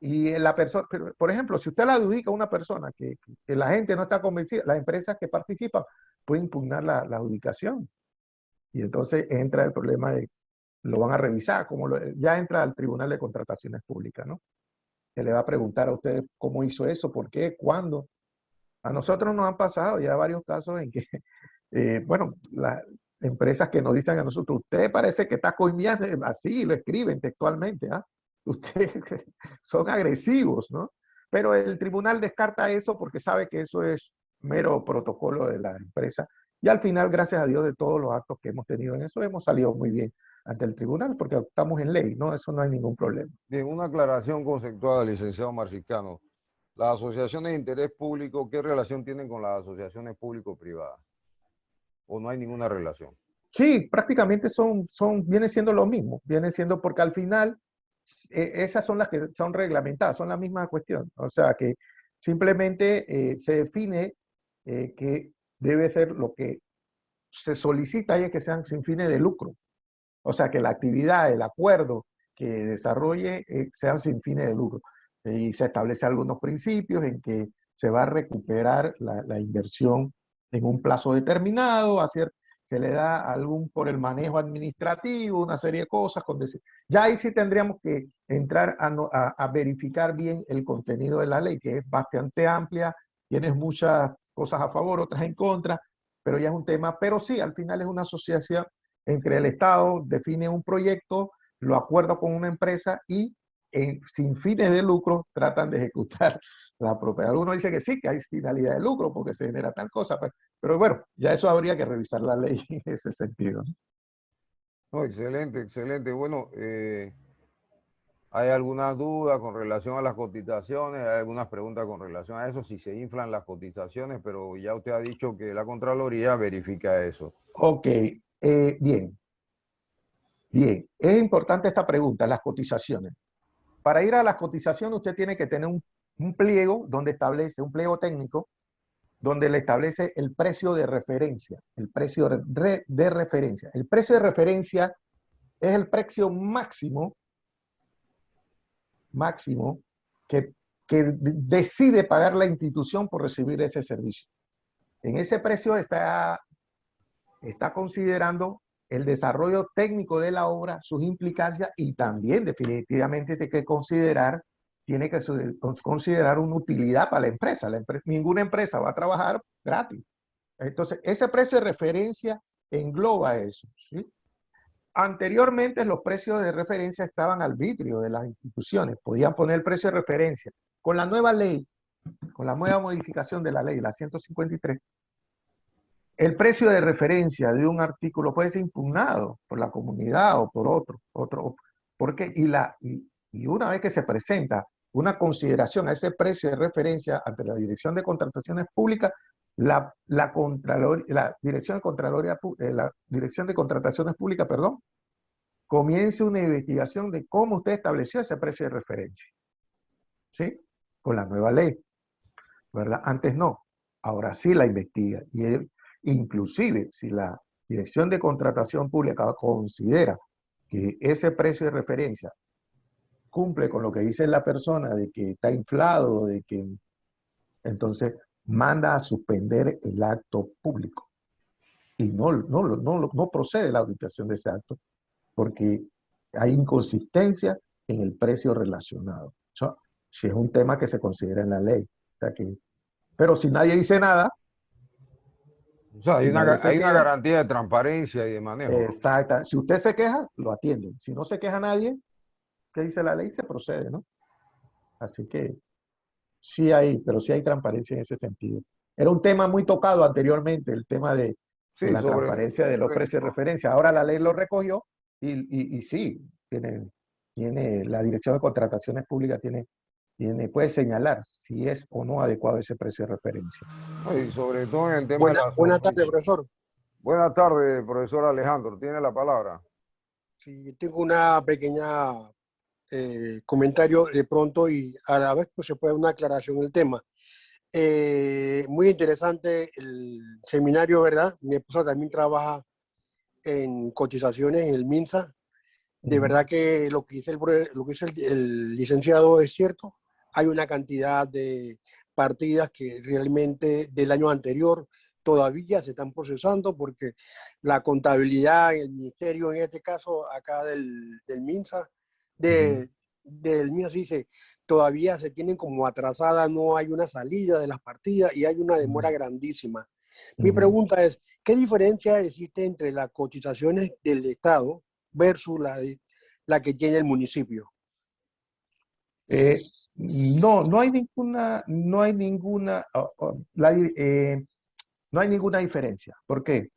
la persona, por ejemplo, si usted la adjudica a una persona que la gente no está convencida, las empresas que participan pueden impugnar la adjudicación. Y entonces entra el problema de, lo van a revisar, ya entra al Tribunal de Contrataciones Públicas, ¿no? Que le va a preguntar a usted cómo hizo eso, por qué, cuándo. A nosotros nos han pasado ya varios casos en que, bueno, las empresas que nos dicen a nosotros, usted parece que está coimeando, así lo escriben textualmente, ¿ah? Ustedes son agresivos, ¿no? Pero el tribunal descarta eso porque sabe que eso es mero protocolo de la empresa. Y al final, gracias a Dios, de todos los actos que hemos tenido en eso, hemos salido muy bien ante el tribunal porque estamos en ley, ¿no? Eso no hay ningún problema. Bien, una aclaración conceptual, licenciado Marcicano. Las asociaciones de interés público, ¿qué relación tienen con las asociaciones público-privadas? ¿O no hay ninguna relación? Sí, prácticamente vienen siendo lo mismo, vienen siendo porque al final esas son las que son reglamentadas, son la misma cuestión. O sea que simplemente se define que debe ser lo que se solicita y es que sean sin fines de lucro. O sea que la actividad, el acuerdo que desarrolle sean sin fines de lucro. Y se establecen algunos principios en que se va a recuperar la inversión en un plazo determinado, se le da algún por el manejo administrativo, una serie de cosas. Ya ahí sí tendríamos que entrar a verificar bien el contenido de la ley, que es bastante amplia, tienes muchas cosas a favor, otras en contra, pero ya es un tema, pero sí, al final es una asociación entre el Estado, define un proyecto, lo acuerda con una empresa y sin fines de lucro tratan de ejecutar la propiedad. Uno dice que sí, que hay finalidad de lucro porque se genera tal cosa, pero bueno, ya eso habría que revisar la ley en ese sentido. No, excelente, excelente. Bueno, ¿hay alguna duda con relación a las cotizaciones? ¿Hay algunas preguntas con relación a eso? Si se inflan las cotizaciones, pero ya usted ha dicho que la Contraloría verifica eso. Ok, bien. Bien, es importante esta pregunta, las cotizaciones. Para ir a las cotizaciones usted tiene que tener un pliego donde establece, un pliego técnico, donde le establece el precio de referencia, el precio de referencia. El precio de referencia es el precio máximo que decide pagar la institución por recibir ese servicio. En ese precio está considerando el desarrollo técnico de la obra, sus implicancias y también definitivamente tiene que considerar una utilidad para la empresa. Ninguna empresa va a trabajar gratis. Entonces, ese precio de referencia engloba eso, ¿sí? Anteriormente, los precios de referencia estaban al arbitrio de las instituciones. Podían poner el precio de referencia. Con la nueva ley, con la nueva modificación de la ley, la 153, el precio de referencia de un artículo puede ser impugnado por la comunidad o por otro. Porque, y una vez que se presenta una consideración a ese precio de referencia ante la Dirección de Contrataciones Públicas, la Dirección de Contrataciones Públicas, comience una investigación de cómo usted estableció ese precio de referencia. ¿Sí? Con la nueva ley, ¿verdad? Antes no, ahora sí la investiga. Inclusive, si la Dirección de Contratación Pública considera que ese precio de referencia cumple con lo que dice la persona de que está inflado, entonces manda a suspender el acto público. Y no procede la auditación de ese acto porque hay inconsistencia en el precio relacionado. Si es un tema que se considera en la ley. Pero si nadie dice nada, o sea, hay una garantía de transparencia y de manejo. Exacto. Si usted se queja, lo atienden. Si no se queja nadie, ¿qué dice la ley? Se procede, ¿no? Así que sí hay, pero sí hay transparencia en ese sentido. Era un tema muy tocado anteriormente, el tema de Sí, de la sobre transparencia de los precios de referencia. Ahora la ley lo recogió y sí, tiene la Dirección de Contrataciones Públicas puede señalar si es o no adecuado ese precio de referencia. no, y sobre todo en el tema de las Buenas tardes, profesor. Buenas tardes, profesor Alejandro. Tiene la palabra. Sí, tengo una pequeña comentario de pronto y a la vez pues, se puede una aclaración del tema. Muy interesante el seminario, ¿verdad? Mi esposa también trabaja en cotizaciones en el MINSA. De verdad que lo que dice el licenciado es cierto. Hay una cantidad de partidas que realmente del año anterior todavía se están procesando porque la contabilidad en el ministerio, en este caso acá del MINSA, del MINSA dice, todavía se tienen como atrasada, no hay una salida de las partidas y hay una demora grandísima. Mi pregunta es, ¿qué diferencia existe entre las cotizaciones del Estado versus la que tiene el municipio? No hay ninguna, no hay ninguna diferencia. ¿Por qué?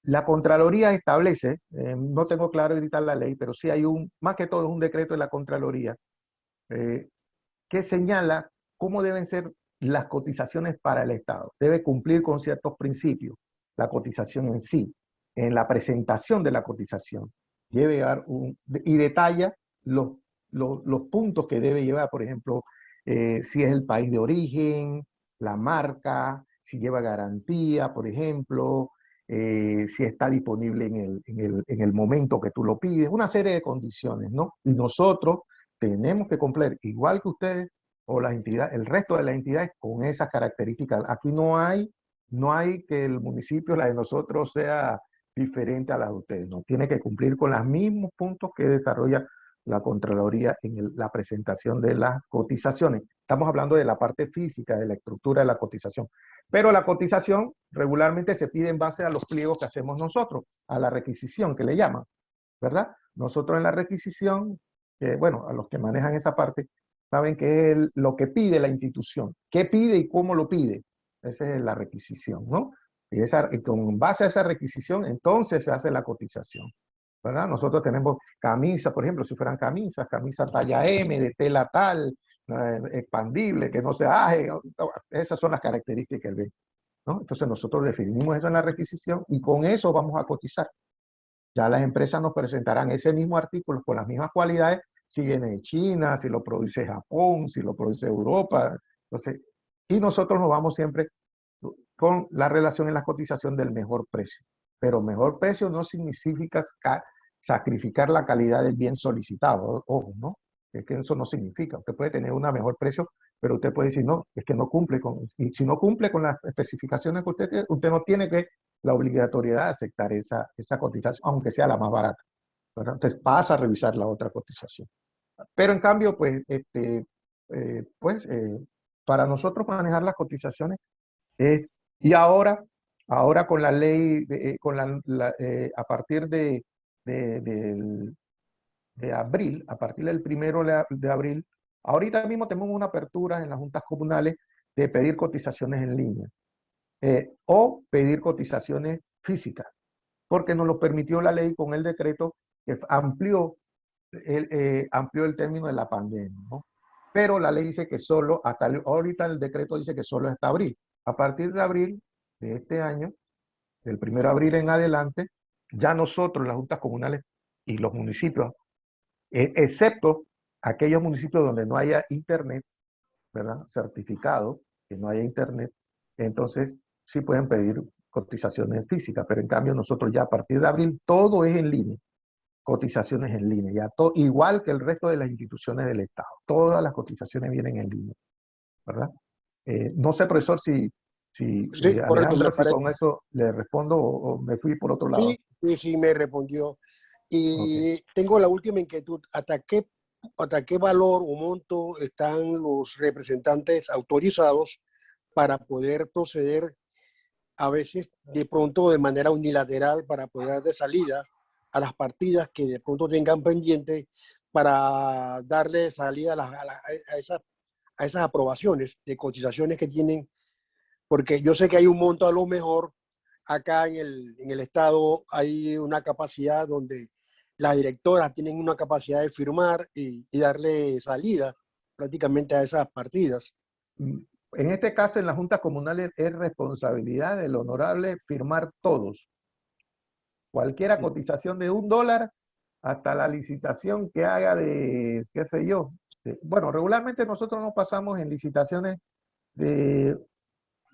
La Contraloría establece, no tengo claro ahorita la ley, pero sí hay más que todo es un decreto de la Contraloría, que señala cómo deben ser las cotizaciones para el Estado. Debe cumplir con ciertos principios, la cotización en sí, en la presentación de la cotización. Debe llevar y detalla los puntos que debe llevar, por ejemplo, si es el país de origen, la marca, si lleva garantía, por ejemplo, si está disponible en el momento que tú lo pides, una serie de condiciones, ¿no? Y nosotros tenemos que cumplir, igual que ustedes o las entidades, el resto de las entidades, con esas características. Aquí no hay que el municipio, la de nosotros, sea diferente a la de ustedes. No, tiene que cumplir con los mismos puntos que desarrolla la Contraloría en la presentación de las cotizaciones. Estamos hablando de la parte física, de la estructura de la cotización. Pero la cotización regularmente se pide en base a los pliegos que hacemos nosotros, a la requisición que le llaman, ¿verdad? Nosotros en la requisición, bueno, a los que manejan esa parte, saben que es lo que pide la institución. ¿Qué pide y cómo lo pide? Esa es la requisición, ¿no? Y con base a esa requisición, entonces se hace la cotización, ¿verdad? Nosotros tenemos camisas, por ejemplo, si fueran camisas talla M, de tela tal, expandible, que no se aje, esas son las características del bien, ¿no? Entonces nosotros definimos eso en la requisición y con eso vamos a cotizar. Ya las empresas nos presentarán ese mismo artículo con las mismas cualidades, si viene de China, si lo produce Japón, si lo produce Europa. Entonces, y nosotros nos vamos siempre con la relación en la cotización del mejor precio. Pero mejor precio no significa sacrificar la calidad del bien solicitado, ojo, ¿no? Es que eso no significa. Usted puede tener un mejor precio, pero usted puede decir, no, es que no cumple y si no cumple con las especificaciones que usted tiene, usted no tiene la obligatoriedad de aceptar esa cotización, aunque sea la más barata, ¿verdad? Entonces pasa a revisar la otra cotización. Pero en cambio, pues, para nosotros manejar las cotizaciones, y ahora con la ley, a partir de abril, a partir del 1 de abril, ahorita mismo tenemos una apertura en las juntas comunales de pedir cotizaciones en línea o pedir cotizaciones físicas, porque nos lo permitió la ley con el decreto que amplió el término de la pandemia, ¿no? Pero la ley dice que solo, ahorita el decreto dice que solo hasta abril. A partir de abril de este año, del 1 de abril en adelante, ya nosotros, las juntas comunales y los municipios, excepto aquellos municipios donde no haya internet, ¿verdad? Certificado, que no haya internet, entonces sí pueden pedir cotizaciones físicas, pero en cambio nosotros ya a partir de abril todo es en línea, cotizaciones en línea, ya igual que el resto de las instituciones del Estado, todas las cotizaciones vienen en línea, ¿verdad? No sé, profesor, si Sí, correcto, Alejandro, si transparente. con eso le respondo o me fui por otro lado. Sí, me respondió. Y tengo la última inquietud. ¿Hasta qué valor o monto están los representantes autorizados para poder proceder a veces de pronto de manera unilateral para poder dar de salida a las partidas que de pronto tengan pendiente para darle salida a esas aprobaciones de cotizaciones que tienen porque yo sé que hay un monto, a lo mejor acá en el estado hay una capacidad donde las directoras tienen una capacidad de firmar y darle salida prácticamente a esas partidas. En este caso, en las juntas comunales es responsabilidad del honorable firmar todos. Cualquier cotización de $1 hasta la licitación que haga de, qué sé yo. Bueno, regularmente nosotros no pasamos en licitaciones de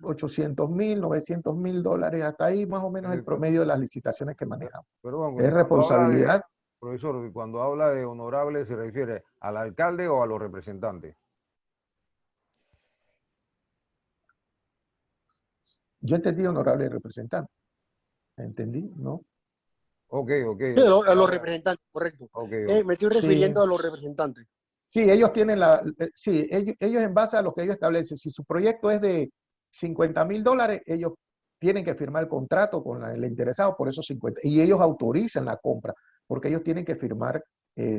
800.000, $900.000, hasta ahí más o menos el promedio de las licitaciones que manejamos. Perdón, Es cuando habla responsabilidad. profesor, cuando habla de honorable, ¿se refiere al alcalde o a los representantes? Yo entendí honorable representante. ¿Entendí? ¿No? Ok. Sí, a los representantes, correcto. Ok. Me estoy refiriendo a los representantes. Sí, ellos tienen sí, ellos en base a lo que ellos establecen, si su proyecto es de $50.000, ellos tienen que firmar el contrato con el interesado por esos 50, y ellos autorizan la compra, porque ellos tienen que firmar,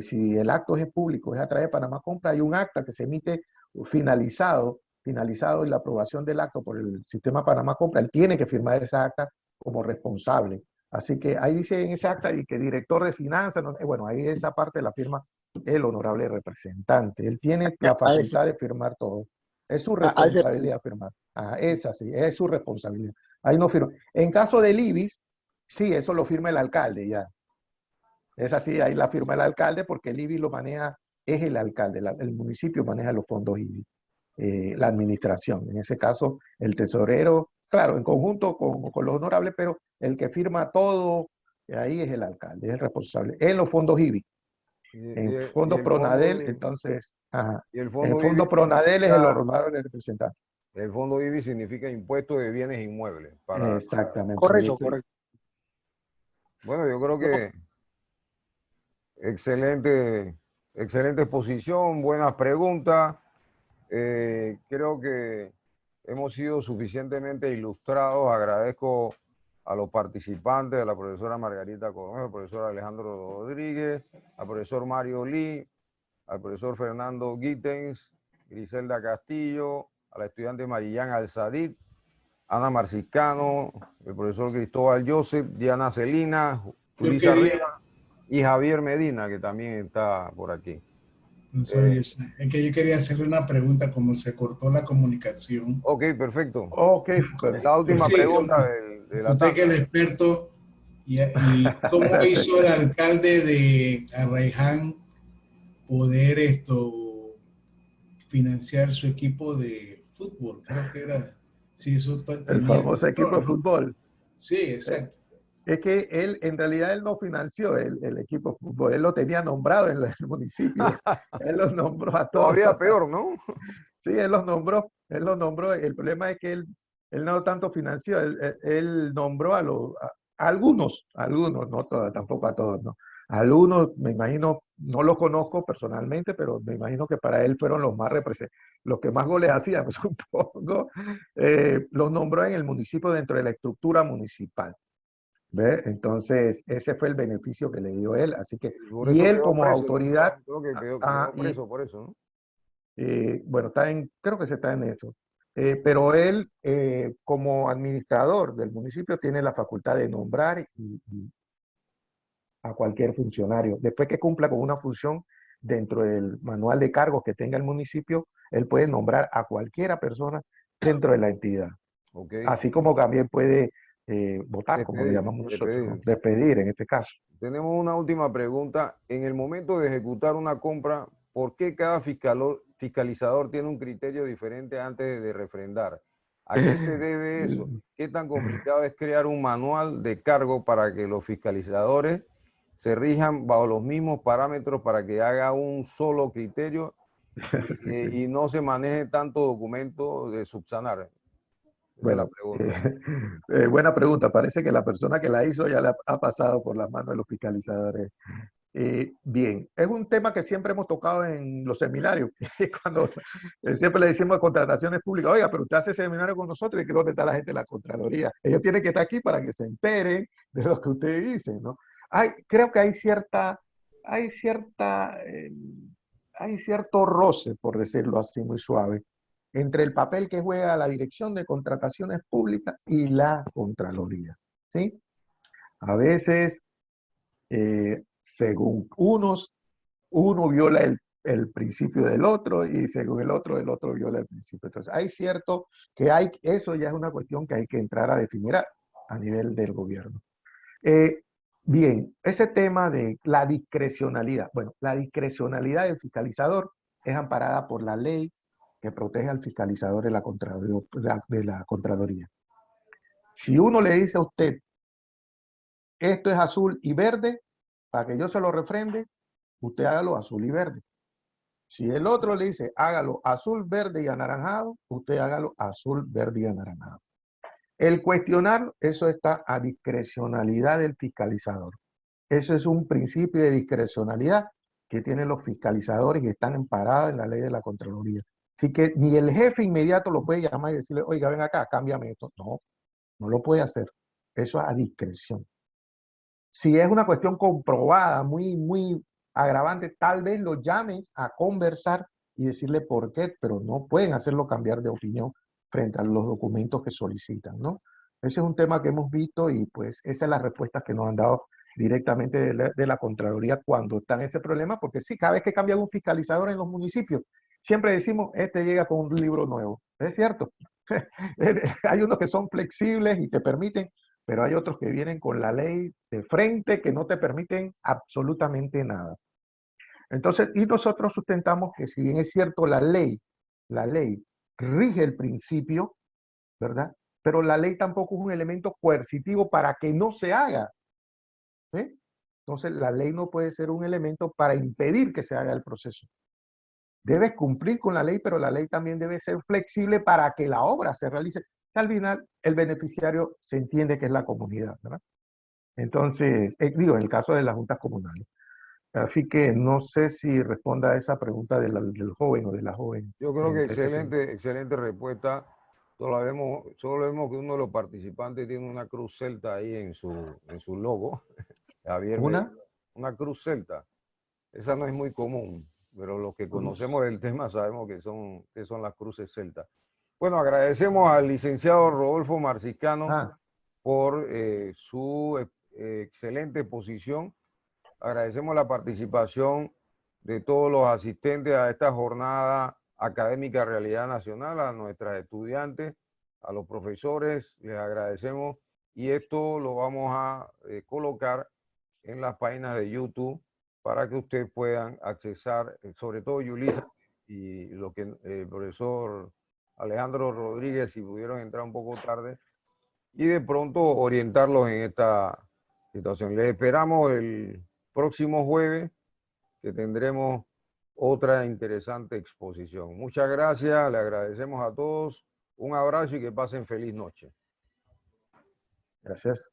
si el acto es público, es a través de Panamá Compra, hay un acta que se emite finalizado y la aprobación del acto por el sistema Panamá Compra, él tiene que firmar esa acta como responsable. Así que ahí dice en ese acta y que director de finanzas, bueno, ahí esa parte la firma el honorable representante. Él tiene la facultad de firmar todo. Es su responsabilidad firmar. Es así, es su responsabilidad. Ahí no firma. En caso del IBIS, sí, eso lo firma el alcalde ya. Es así, ahí la firma el alcalde porque el IBIS lo maneja, es el alcalde, el municipio maneja los fondos IBIS, la administración. En ese caso, el tesorero, claro, en conjunto con los honorables, pero el que firma todo, ahí es el alcalde, es el responsable. En los fondos IBIS. En fondo Pronadel, entonces, y el en fondo el fondo IBI Pronadel es el significa, honorable representante. el fondo IBI significa impuesto de bienes inmuebles. Exactamente. Correcto. Bueno, yo creo que excelente exposición, buenas preguntas. Creo que hemos sido suficientemente ilustrados. Agradezco a los participantes, a la profesora Margarita Codonel, al profesor Alejandro Rodríguez, al profesor Mario Lee, al profesor Fernando Gittens, Griselda Castillo, a la estudiante Marillán Alzadid, Ana Marciscano, el profesor Cristóbal Joseph, Diana Celina, Julissa Rivas y Javier Medina, que también está por aquí. Es que yo quería hacerle una pregunta, como se cortó la comunicación. Ok, perfecto. Ok, la última sí, pregunta de la usted que es el experto, y cómo hizo el alcalde de Arraiján poder financiar su equipo de fútbol, creo que era. Sí, eso el famoso equipo de fútbol. Sí, exacto. Es que él, en realidad, él no financió el equipo de fútbol, él lo tenía nombrado en el municipio. Él los nombró a todos. Todavía peor, ¿no? Sí, él los nombró. El problema es que él no tanto financió, él nombró a algunos, no todos, tampoco a todos, ¿no? Algunos, me imagino, no los conozco personalmente, pero me imagino que para él fueron los más los que más goles hacían, pues, supongo. Los nombró en el municipio dentro de la estructura municipal. ¿Ve? Entonces, ese fue el beneficio que le dio él. Así que, y él como preso, autoridad... Creo que quedó preso por eso, ¿no? Bueno, creo que se está en eso. Pero él, como administrador del municipio, tiene la facultad de nombrar a cualquier funcionario. Después que cumpla con una función dentro del manual de cargos que tenga el municipio, él puede nombrar a cualquiera persona dentro de la entidad. Okay. Así como también puede votar, como le llamamos nosotros, ¿no? Despedir en este caso. Tenemos una última pregunta. En el momento de ejecutar una compra, ¿por qué cada fiscalizador tiene un criterio diferente antes de refrendar? ¿A qué se debe eso? ¿Qué tan complicado es crear un manual de cargo para que los fiscalizadores se rijan bajo los mismos parámetros para que haga un solo criterio y no se maneje tanto documento de subsanar? Bueno, es la pregunta. Buena pregunta. Parece que la persona que la hizo ya la ha pasado por las manos de los fiscalizadores. Bien, es un tema que siempre hemos tocado en los seminarios. Cuando siempre le decimos a contrataciones públicas, oiga, pero usted hace seminario con nosotros y que dónde está la gente de la Contraloría. Ellos tienen que estar aquí para que se enteren de lo que usted dice, ¿no? Creo que hay cierto roce, por decirlo así, muy suave, entre el papel que juega la Dirección de Contrataciones Públicas y la Contraloría, ¿sí? A veces, según uno viola el principio del otro y según el otro viola el principio. Entonces, hay cierto que eso ya es una cuestión que hay que entrar a definir a nivel del gobierno. Bien, ese tema de la discrecionalidad. Bueno, la discrecionalidad del fiscalizador es amparada por la ley que protege al fiscalizador de la Contraloría. Si uno le dice a usted, esto es azul y verde, para que yo se lo refrende, usted hágalo azul y verde. Si el otro le dice, hágalo azul, verde y anaranjado, usted hágalo azul, verde y anaranjado. El cuestionar, eso está a discrecionalidad del fiscalizador. Eso es un principio de discrecionalidad que tienen los fiscalizadores y están amparados en la ley de la Contraloría. Así que ni el jefe inmediato lo puede llamar y decirle, oiga, ven acá, cámbiame esto. No, no lo puede hacer. Eso es a discreción. Si es una cuestión comprobada, muy agravante, tal vez lo llamen a conversar y decirle por qué, pero no pueden hacerlo cambiar de opinión frente a los documentos que solicitan, ¿no? Ese es un tema que hemos visto y pues esa es la respuesta que nos han dado directamente de la Contraloría cuando está en ese problema, porque sí, cada vez que cambia un fiscalizador en los municipios, siempre decimos, este llega con un libro nuevo. Es cierto. Hay unos que son flexibles y te permiten, pero hay otros que vienen con la ley de frente que no te permiten absolutamente nada. Entonces, y nosotros sustentamos que si bien es cierto la ley rige el principio, ¿verdad? Pero la ley tampoco es un elemento coercitivo para que no se haga. ¿Sí? Entonces, la ley no puede ser un elemento para impedir que se haga el proceso. Debes cumplir con la ley, pero la ley también debe ser flexible para que la obra se realice. Al final, el beneficiario se entiende que es la comunidad, ¿verdad? Entonces, digo, en el caso de las juntas comunales. Así que no sé si responda a esa pregunta del joven o de la joven. Yo creo que excelente respuesta. Solo vemos que uno de los participantes tiene una cruz celta ahí en su logo. Javier una cruz celta. Esa no es muy común, pero los que conocemos el tema sabemos que son las cruces celtas. Bueno, agradecemos al licenciado Rodolfo Marciscano por su excelente exposición. Agradecemos la participación de todos los asistentes a esta jornada académica Realidad Nacional, a nuestras estudiantes, a los profesores, les agradecemos y esto lo vamos a colocar en las páginas de YouTube para que ustedes puedan accesar, sobre todo Yulisa y lo que el profesor Alejandro Rodríguez, si pudieron entrar un poco tarde, y de pronto orientarlos en esta situación. Les esperamos el próximo jueves, que tendremos otra interesante exposición. Muchas gracias, le agradecemos a todos, un abrazo y que pasen feliz noche. Gracias.